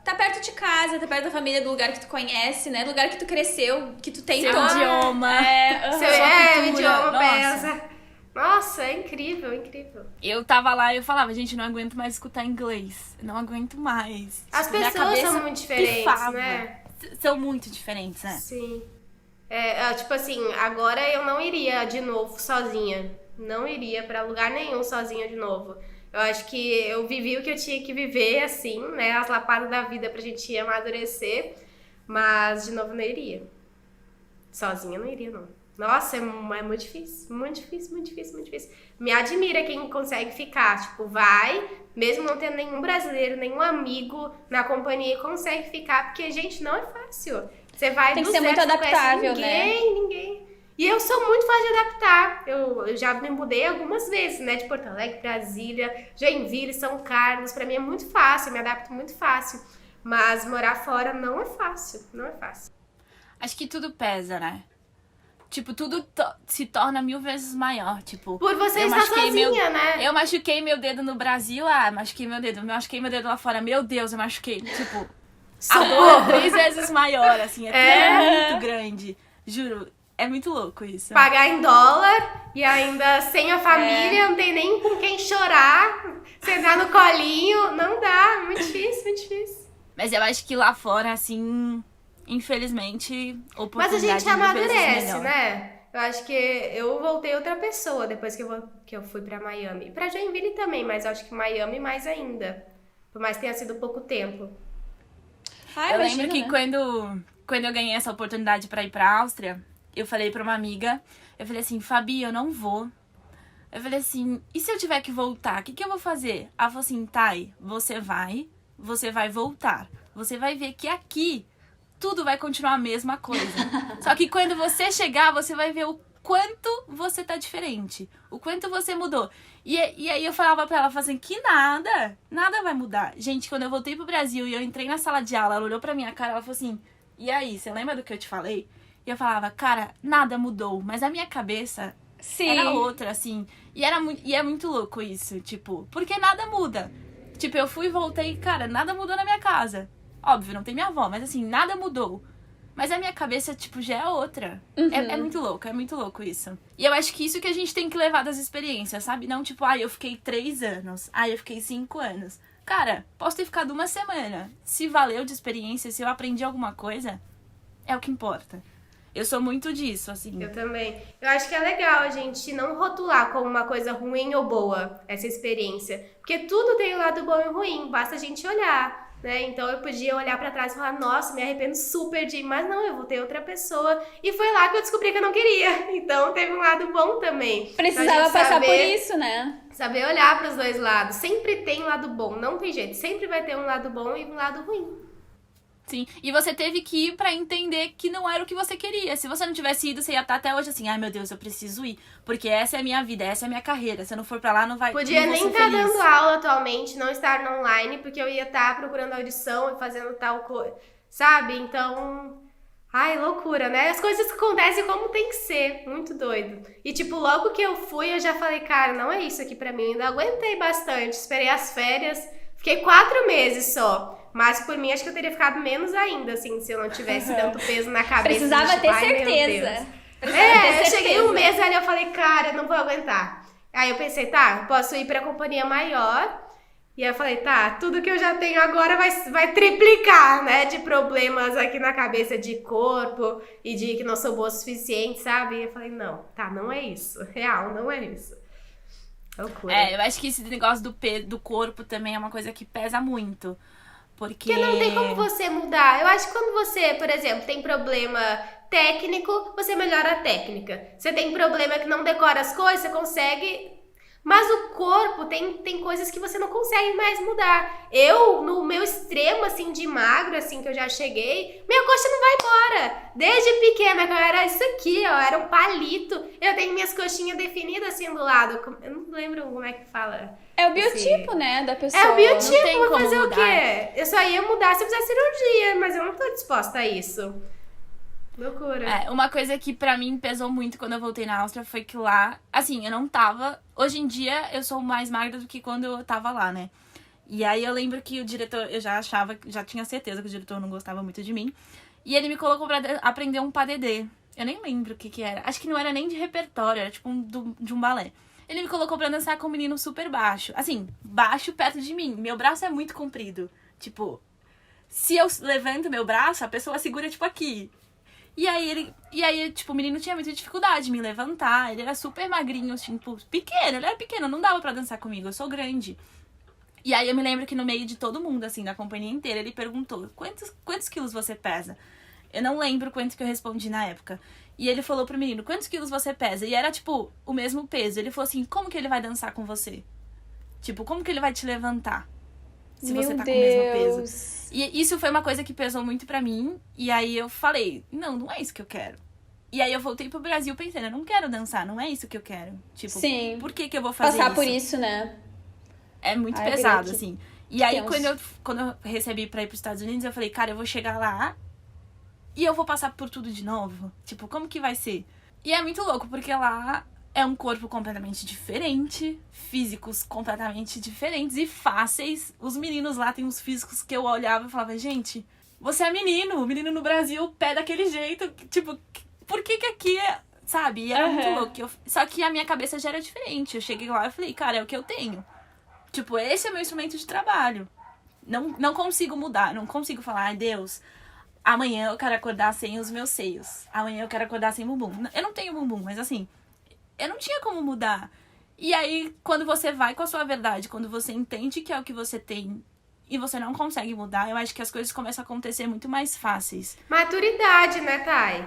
Tá perto de casa, tá perto da família, do lugar que tu conhece, né? Do lugar que tu cresceu, que tu tem Seu todo. idioma. É, Seu Sua cultura, idioma nossa. pesa. Nossa, é incrível, incrível. Eu tava lá e eu falava, gente, não aguento mais escutar inglês. Não aguento mais. As Tipo, minha pessoas cabeça são muito diferentes, pifava. né? São muito diferentes, né? Sim. Tipo assim, agora eu não iria de novo sozinha. Não iria pra lugar nenhum sozinha de novo. Eu acho que eu vivi o que eu tinha que viver, assim, né? As lapadas da vida pra gente amadurecer. Mas de novo não iria. Sozinha eu não iria, não. Nossa, é muito difícil. Muito difícil, muito difícil, muito difícil. Me admira quem consegue ficar. Tipo, vai, mesmo não tendo nenhum brasileiro, nenhum amigo na companhia, consegue ficar. Porque, gente, não é fácil. Você vai Tem do que ser zero, muito você não conhece adaptável, né? Ninguém. E eu sou muito fácil de adaptar. Eu já me mudei algumas vezes, né? De Porto Alegre, Brasília, Joinville, São Carlos. Pra mim é muito fácil, eu me adapto muito fácil. Mas morar fora não é fácil, não é fácil. Acho que tudo pesa, né? Tipo, tudo se torna 1000 vezes maior. Tipo, Por você eu estar machuquei sozinha, né? Eu machuquei meu dedo no Brasil, machuquei meu dedo. Machuquei meu dedo lá fora, meu Deus, eu machuquei. Tipo, a dor é 3 vezes maior, assim. É muito grande. Juro, é muito louco isso. Pagar em dólar e ainda sem a família, não tem nem com quem chorar, sentar no colinho, não dá, muito difícil, muito difícil. Mas eu acho que lá fora, assim, infelizmente, Mas a oportunidade gente 1000 vezes amadurece, melhor. né? Eu acho que eu voltei outra pessoa depois que eu fui pra Miami. E pra Joinville também, mas eu acho que Miami mais ainda. Por mais que tenha sido pouco tempo. Ah, Eu imagina, lembro que né? quando eu ganhei essa oportunidade pra ir pra Áustria, eu falei pra uma amiga, eu falei assim, Fabi, eu não vou. Eu falei assim, e se eu tiver que voltar, o que eu vou fazer? Ela falou assim, Thay, você vai voltar. Você vai ver que aqui tudo vai continuar a mesma coisa. Só que quando você chegar, você vai ver o quanto você tá diferente. O quanto você mudou. E aí eu falava pra ela, assim, que nada vai mudar. Gente, quando eu voltei pro Brasil e eu entrei na sala de aula, ela olhou pra minha cara, ela falou assim, e aí, você lembra do que eu te falei? E eu falava, cara, nada mudou, mas a minha cabeça Sim. era outra, assim. E é muito louco isso, tipo, porque nada muda. Tipo, eu fui e voltei, cara, nada mudou na minha casa. Óbvio, não tem minha avó, mas assim, nada mudou. Mas a minha cabeça, tipo, já é outra. É muito louco isso. E eu acho que isso que a gente tem que levar das experiências, sabe? Não tipo, eu fiquei 3 anos, eu fiquei 5 anos. Cara, posso ter ficado 1 semana. Se valeu de experiência, se eu aprendi alguma coisa, é o que importa. Eu sou muito disso, assim. Eu também. Eu acho que é legal a gente não rotular como uma coisa ruim ou boa essa experiência. Porque tudo tem um lado bom e ruim, basta a gente olhar, né? Então eu podia olhar pra trás e falar, nossa, me arrependo super de ir, mas não, eu vou ter outra pessoa. E foi lá que eu descobri que eu não queria. Então teve um lado bom também. Precisava Então, a gente passar por isso, né? Saber olhar pros dois lados. Sempre tem um lado bom, não tem jeito. Sempre vai ter um lado bom e um lado ruim. Sim, e você teve que ir pra entender que não era o que você queria. Se você não tivesse ido, você ia estar até hoje assim, ai meu Deus, eu preciso ir. Porque essa é a minha vida, essa é a minha carreira. Se eu não for pra lá, não vai Podia não vou nem ser estar feliz. dando aula atualmente, não estar no online, porque eu ia estar procurando audição e fazendo tal coisa, sabe? Então, ai, loucura, né? As coisas acontecem como tem que ser, muito doido. E tipo, logo que eu fui, eu já falei, cara, não é isso aqui pra mim. Eu ainda aguentei bastante, esperei as férias, fiquei 4 meses só. Mas por mim, acho que eu teria ficado menos ainda, assim, se eu não tivesse tanto peso na cabeça. Precisava tipo, ter ai, meu certeza. Deus. Ter Eu cheguei certeza. 1 mês ali, eu falei, cara, eu não vou aguentar. Aí eu pensei, tá, posso ir pra companhia maior. E aí eu falei, tá, tudo que eu já tenho agora vai triplicar, né? De problemas aqui na cabeça de corpo e de que não sou boa o suficiente, sabe? E eu falei, não, tá, não é isso. Real, não é isso. Loucura. Eu acho que esse negócio do corpo também é uma coisa que pesa muito. Porque não tem como você mudar. Eu acho que quando você, por exemplo, tem problema técnico, você melhora a técnica. Você tem problema que não decora as coisas, você consegue. Mas o corpo tem coisas que você não consegue mais mudar. Eu, no meu extremo, assim, de magro, assim, que eu já cheguei, minha coxa não vai embora. Desde pequena, que eu era isso aqui, ó, era um palito. Eu tenho minhas coxinhas definidas, assim, do lado. Eu não lembro como é que fala. É o biotipo, né, da pessoa. É o biotipo, Não tem vou como fazer mudar. o quê? Eu só ia mudar se eu fizesse cirurgia, mas eu não tô disposta a isso. Loucura. Uma coisa que pra mim pesou muito quando eu voltei na Áustria foi que lá, assim, eu não tava. Hoje em dia eu sou mais magra do que quando eu tava lá, né? E aí eu lembro que o diretor, eu já tinha certeza que o diretor não gostava muito de mim. E ele me colocou pra aprender um padedê. Eu nem lembro o que era. Acho que não era nem de repertório, era tipo de um balé. Ele me colocou pra dançar com um menino super baixo. Assim, baixo perto de mim. Meu braço é muito comprido. Tipo, se eu levanto meu braço, a pessoa segura, tipo, aqui. E aí, tipo, o menino tinha muita dificuldade de me levantar. Ele era super magrinho, tipo, pequeno. Ele era pequeno, não dava pra dançar comigo. Eu sou grande. E aí eu me lembro que no meio de todo mundo, assim, da companhia inteira, ele perguntou, quantos quilos você pesa? Eu não lembro quanto que eu respondi na época. E ele falou pro menino, quantos quilos você pesa? E era, tipo, o mesmo peso. Ele falou assim, como que ele vai dançar com você? Tipo, como que ele vai te levantar? Se você tá com o mesmo peso. E isso foi uma coisa que pesou muito pra mim. E aí eu falei, não é isso que eu quero. E aí eu voltei pro Brasil pensando, eu não quero dançar, não é isso que eu quero. Tipo, Sim. por que eu vou fazer Passar isso? por isso, né? É muito Ai, pesado, que assim. E aí, tenso. quando eu recebi pra ir pros Estados Unidos, eu falei, cara, eu vou chegar lá e eu vou passar por tudo de novo. Tipo, como que vai ser? E é muito louco, porque lá é um corpo completamente diferente, físicos completamente diferentes e fáceis. Os meninos lá têm uns físicos que eu olhava e falava, gente, você é menino. O menino no Brasil, pé daquele jeito. Tipo, por que aqui é... Sabe? E era muito louco. Só que a minha cabeça já era diferente. Eu cheguei lá e falei, cara, é o que eu tenho. Tipo, esse é meu instrumento de trabalho. Não consigo mudar, não consigo falar, ai Deus, amanhã eu quero acordar sem os meus seios. Amanhã eu quero acordar sem bumbum. Eu não tenho bumbum, mas assim, eu não tinha como mudar. E aí, quando você vai com a sua verdade, quando você entende que é o que você tem e você não consegue mudar, eu acho que as coisas começam a acontecer muito mais fáceis. Maturidade, né, Thay?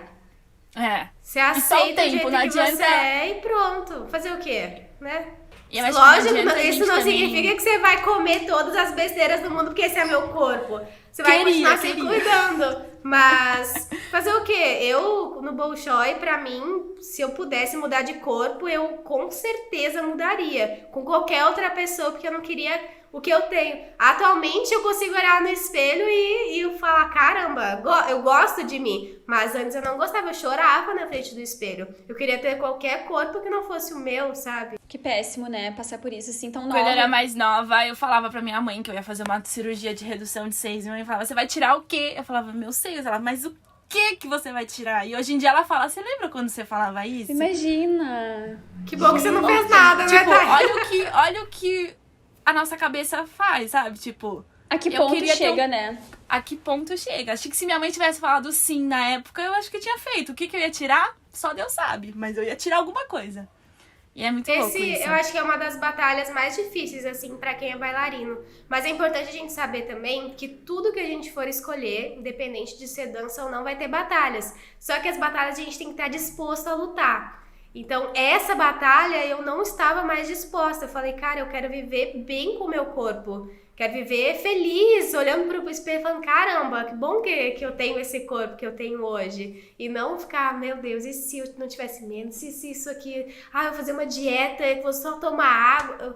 Você E só o aceita o tempo, jeito não que adianta... você é e pronto. Fazer o quê, né? E eu acho Lógico, que não adianta a isso gente não também- significa que você vai comer todas as besteiras do mundo, porque esse é meu corpo. Você vai continuar se Queria. cuidando. Mas fazer o quê? Eu, no Bolshoi, pra mim, se eu pudesse mudar de corpo, eu com certeza mudaria. Com qualquer outra pessoa, porque eu não queria o que eu tenho. Atualmente, eu consigo olhar no espelho e falar, caramba, eu gosto de mim. Mas antes eu não gostava, eu chorava na frente do espelho. Eu queria ter qualquer corpo que não fosse o meu, sabe? Que péssimo, né? Passar por isso assim tão Quando eu nova. era mais nova, eu falava pra minha mãe que eu ia fazer uma cirurgia de redução de seios. Minha mãe falava, você vai tirar o quê? Eu falava, meus seios. Ela, mas o que você vai tirar? E hoje em dia ela fala, você lembra quando você falava isso? Imagina. Que bom que você não fez nada, né, Tipo, Thay? olha o que a nossa cabeça faz, sabe? Tipo, A que eu ponto queria ter chega, né? a que ponto chega? Acho que se minha mãe tivesse falado sim na época, eu acho que eu tinha feito. O que eu ia tirar? Só Deus sabe. Mas eu ia tirar alguma coisa. E é muito louco isso. Eu acho que é uma das batalhas mais difíceis, assim, pra quem é bailarino. Mas é importante a gente saber também que tudo que a gente for escolher, independente de ser dança ou não, vai ter batalhas. Só que as batalhas a gente tem que estar disposto a lutar. Então, essa batalha eu não estava mais disposta. Eu falei, cara, eu quero viver bem com o meu corpo. Quero viver feliz, olhando pro espelho e falando, caramba, que bom que eu tenho esse corpo que eu tenho hoje. E não ficar, meu Deus, e se eu não tivesse menos? E se isso aqui... eu vou fazer uma dieta, eu vou só tomar água...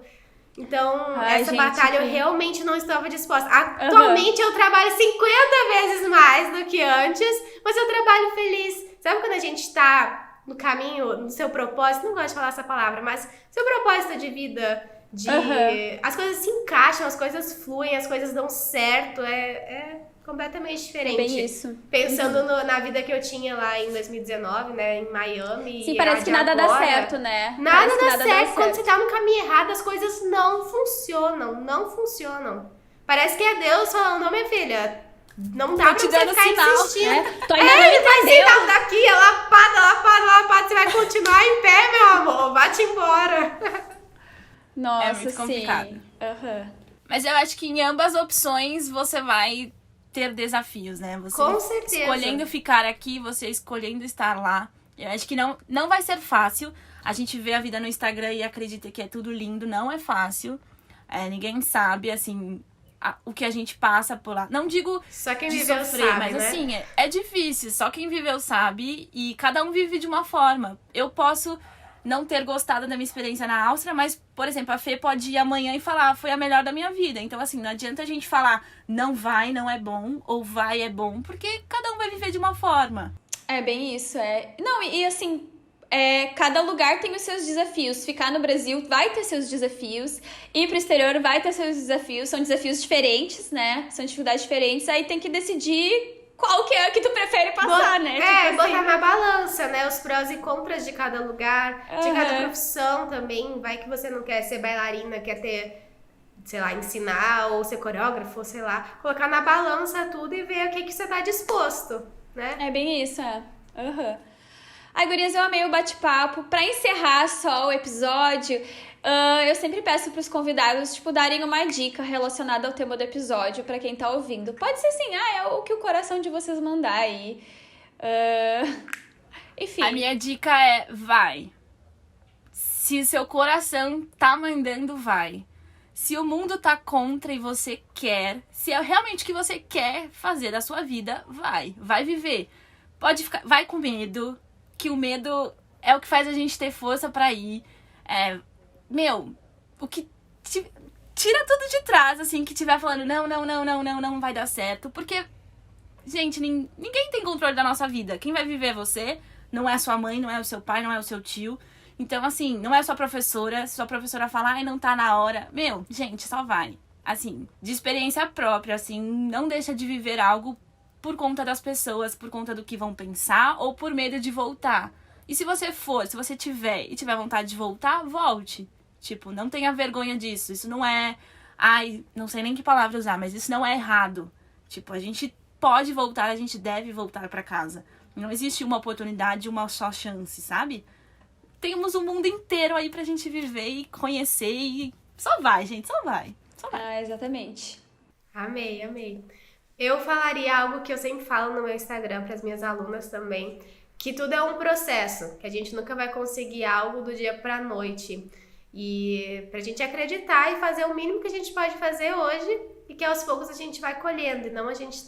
Então, Ai, essa gente, batalha que- eu realmente não estava disposta. Atualmente eu trabalho 50 vezes mais do que antes, mas eu trabalho feliz. Sabe quando a gente tá no caminho, no seu propósito, não gosto de falar essa palavra, mas seu propósito de vida, as coisas se encaixam, as coisas fluem, as coisas dão certo, é completamente diferente. Bem isso. Pensando na vida que eu tinha lá em 2019, né, em Miami. Sim, e parece a que de nada dá agora, certo, né? Nada Parece que dá certo. Quando você tá no caminho errado, as coisas não funcionam. Parece que é Deus falando, não, minha filha, não dá pra te você dando ficar sinal, insistindo. É, tu ainda não Ele vai entendeu. sentar daqui, é lapada, você vai continuar em pé, meu amor, vai-te embora. Nossa, É muito complicado. sim. Aham. Mas eu acho que em ambas opções você vai ter desafios, né? Você Com certeza. escolhendo ficar aqui, você escolhendo estar lá. Eu acho que não vai ser fácil. A gente vê a vida no Instagram e acredita que é tudo lindo. Não é fácil. Ninguém sabe, assim, o que a gente passa por lá. Não digo Só quem de viveu sofrer, sabe, mas né? assim, é difícil. Só quem viveu sabe. E cada um vive de uma forma. Eu posso não ter gostado da minha experiência na Áustria, mas, por exemplo, a Fê pode ir amanhã e falar, foi a melhor da minha vida. Então, assim, não adianta a gente falar, não vai, não é bom, ou vai, é bom, porque cada um vai viver de uma forma. É bem isso, Não, e assim, cada lugar tem os seus desafios. Ficar no Brasil vai ter seus desafios. Ir pro exterior vai ter seus desafios. São desafios diferentes, né? São dificuldades diferentes. Aí tem que decidir qual que é que tu prefere passar, né? Tipo botar assim. na balança, né? Os prós e contras de cada lugar, de cada Aham. profissão também. Vai que você não quer ser bailarina, quer ter, sei lá, ensinar ou ser coreógrafo, ou sei lá. Colocar na balança tudo e ver o que você tá disposto, né? É bem isso, Aham. Ai, gurias, eu amei o bate-papo. Pra encerrar só o episódio, eu sempre peço pros convidados, tipo, darem uma dica relacionada ao tema do episódio pra quem tá ouvindo. Pode ser assim, é o que o coração de vocês mandar aí. Enfim. A minha dica é, vai. Se seu coração tá mandando, vai. Se o mundo tá contra e você quer, se é realmente o que você quer fazer da sua vida, vai. Vai viver. Pode ficar, vai com medo, que o medo é o que faz a gente ter força pra ir. O que tira tudo de trás, assim, que tiver falando não vai dar certo, porque, gente, ninguém tem controle da nossa vida. Quem vai viver é você, não é a sua mãe, não é o seu pai, não é o seu tio. Então, assim, não é a sua professora. Se sua professora falar, não tá na hora. Gente, só vai. Assim, de experiência própria, assim, não deixa de viver algo por conta das pessoas, por conta do que vão pensar ou por medo de voltar. E se você tiver vontade de voltar, volte. Tipo, não tenha vergonha disso. Isso não é... não sei nem que palavra usar, mas isso não é errado. Tipo, a gente pode voltar, a gente deve voltar pra casa. Não existe uma oportunidade, uma só chance, sabe? Temos o mundo inteiro aí pra gente viver e conhecer e... Só vai, gente, só vai. Exatamente. Amei. Eu falaria algo que eu sempre falo no meu Instagram para as minhas alunas também, que tudo é um processo, que a gente nunca vai conseguir algo do dia pra noite. E pra gente acreditar e fazer o mínimo que a gente pode fazer hoje e que aos poucos a gente vai colhendo, e não a gente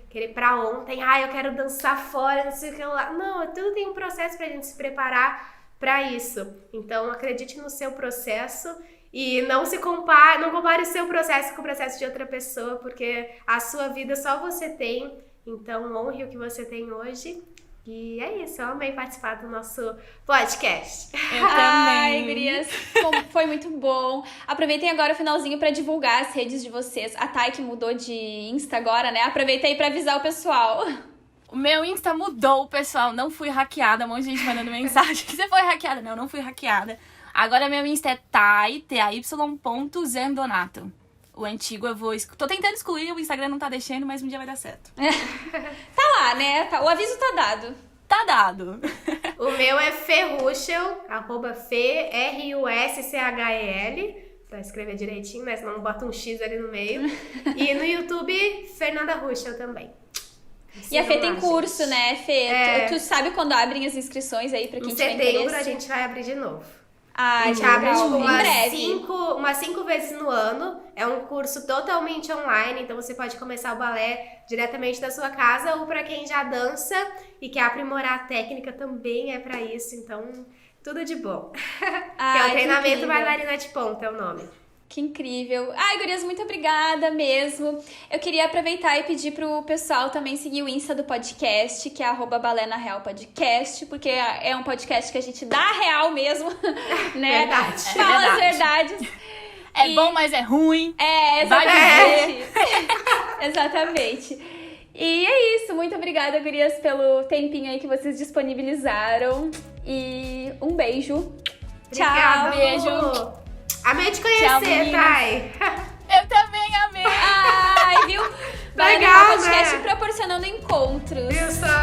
querer pra ontem, eu quero dançar fora, não sei o que lá. Não, tudo tem um processo pra gente se preparar pra isso. Então acredite no seu processo. E não compare o seu processo com o processo de outra pessoa, porque a sua vida só você tem. Então, honre o que você tem hoje. E é isso, eu amei participar do nosso podcast. Eu também. Ai, gurias, foi muito bom. Aproveitem agora o finalzinho pra divulgar as redes de vocês. A Thay, que mudou de Insta agora, né? Aproveita aí pra avisar o pessoal. O meu Insta mudou, pessoal. Não fui hackeada. Um monte de gente mandando mensagem. Você foi hackeada? Não fui hackeada. Agora meu Insta é tay.zandonato. O antigo eu vou... Tô tentando excluir, o Instagram não tá deixando, mas um dia vai dar certo. Tá lá, né? O aviso tá dado. Tá dado. O meu é Ferruschel, FERUSCHEL, pra escrever direitinho, né? Senão bota um X ali no meio. E no YouTube, Fernanda Ruschel também. E a Fê tem lá, curso, gente. né, Fê? Tu sabe quando abrem as inscrições aí pra quem Em tiver setembro interesse? a gente vai abrir de novo. A A gente abre tipo, em breve. umas 5 vezes no ano. É um curso totalmente online, então você pode começar o balé diretamente da sua casa, ou para quem já dança e quer aprimorar a técnica também é para isso. Então, tudo de bom. Que é o treinamento bailarina de ponta, é o nome. Que incrível. Ai, gurias, muito obrigada mesmo. Eu queria aproveitar e pedir pro pessoal também seguir o Insta do podcast, que é @balenarealpodcast, porque é um podcast que a gente dá real mesmo, né? Verdade. Fala as verdades. É bom, mas é ruim. Exatamente. Exatamente. E é isso. Muito obrigada, gurias, pelo tempinho aí que vocês disponibilizaram. E um beijo. Obrigada, Tchau. beijo. Lu. Amei te Tchau, conhecer, meninas. Thay. Eu também amei. Ai, viu? Legal, Podcast né? proporcionando encontros. Viu só?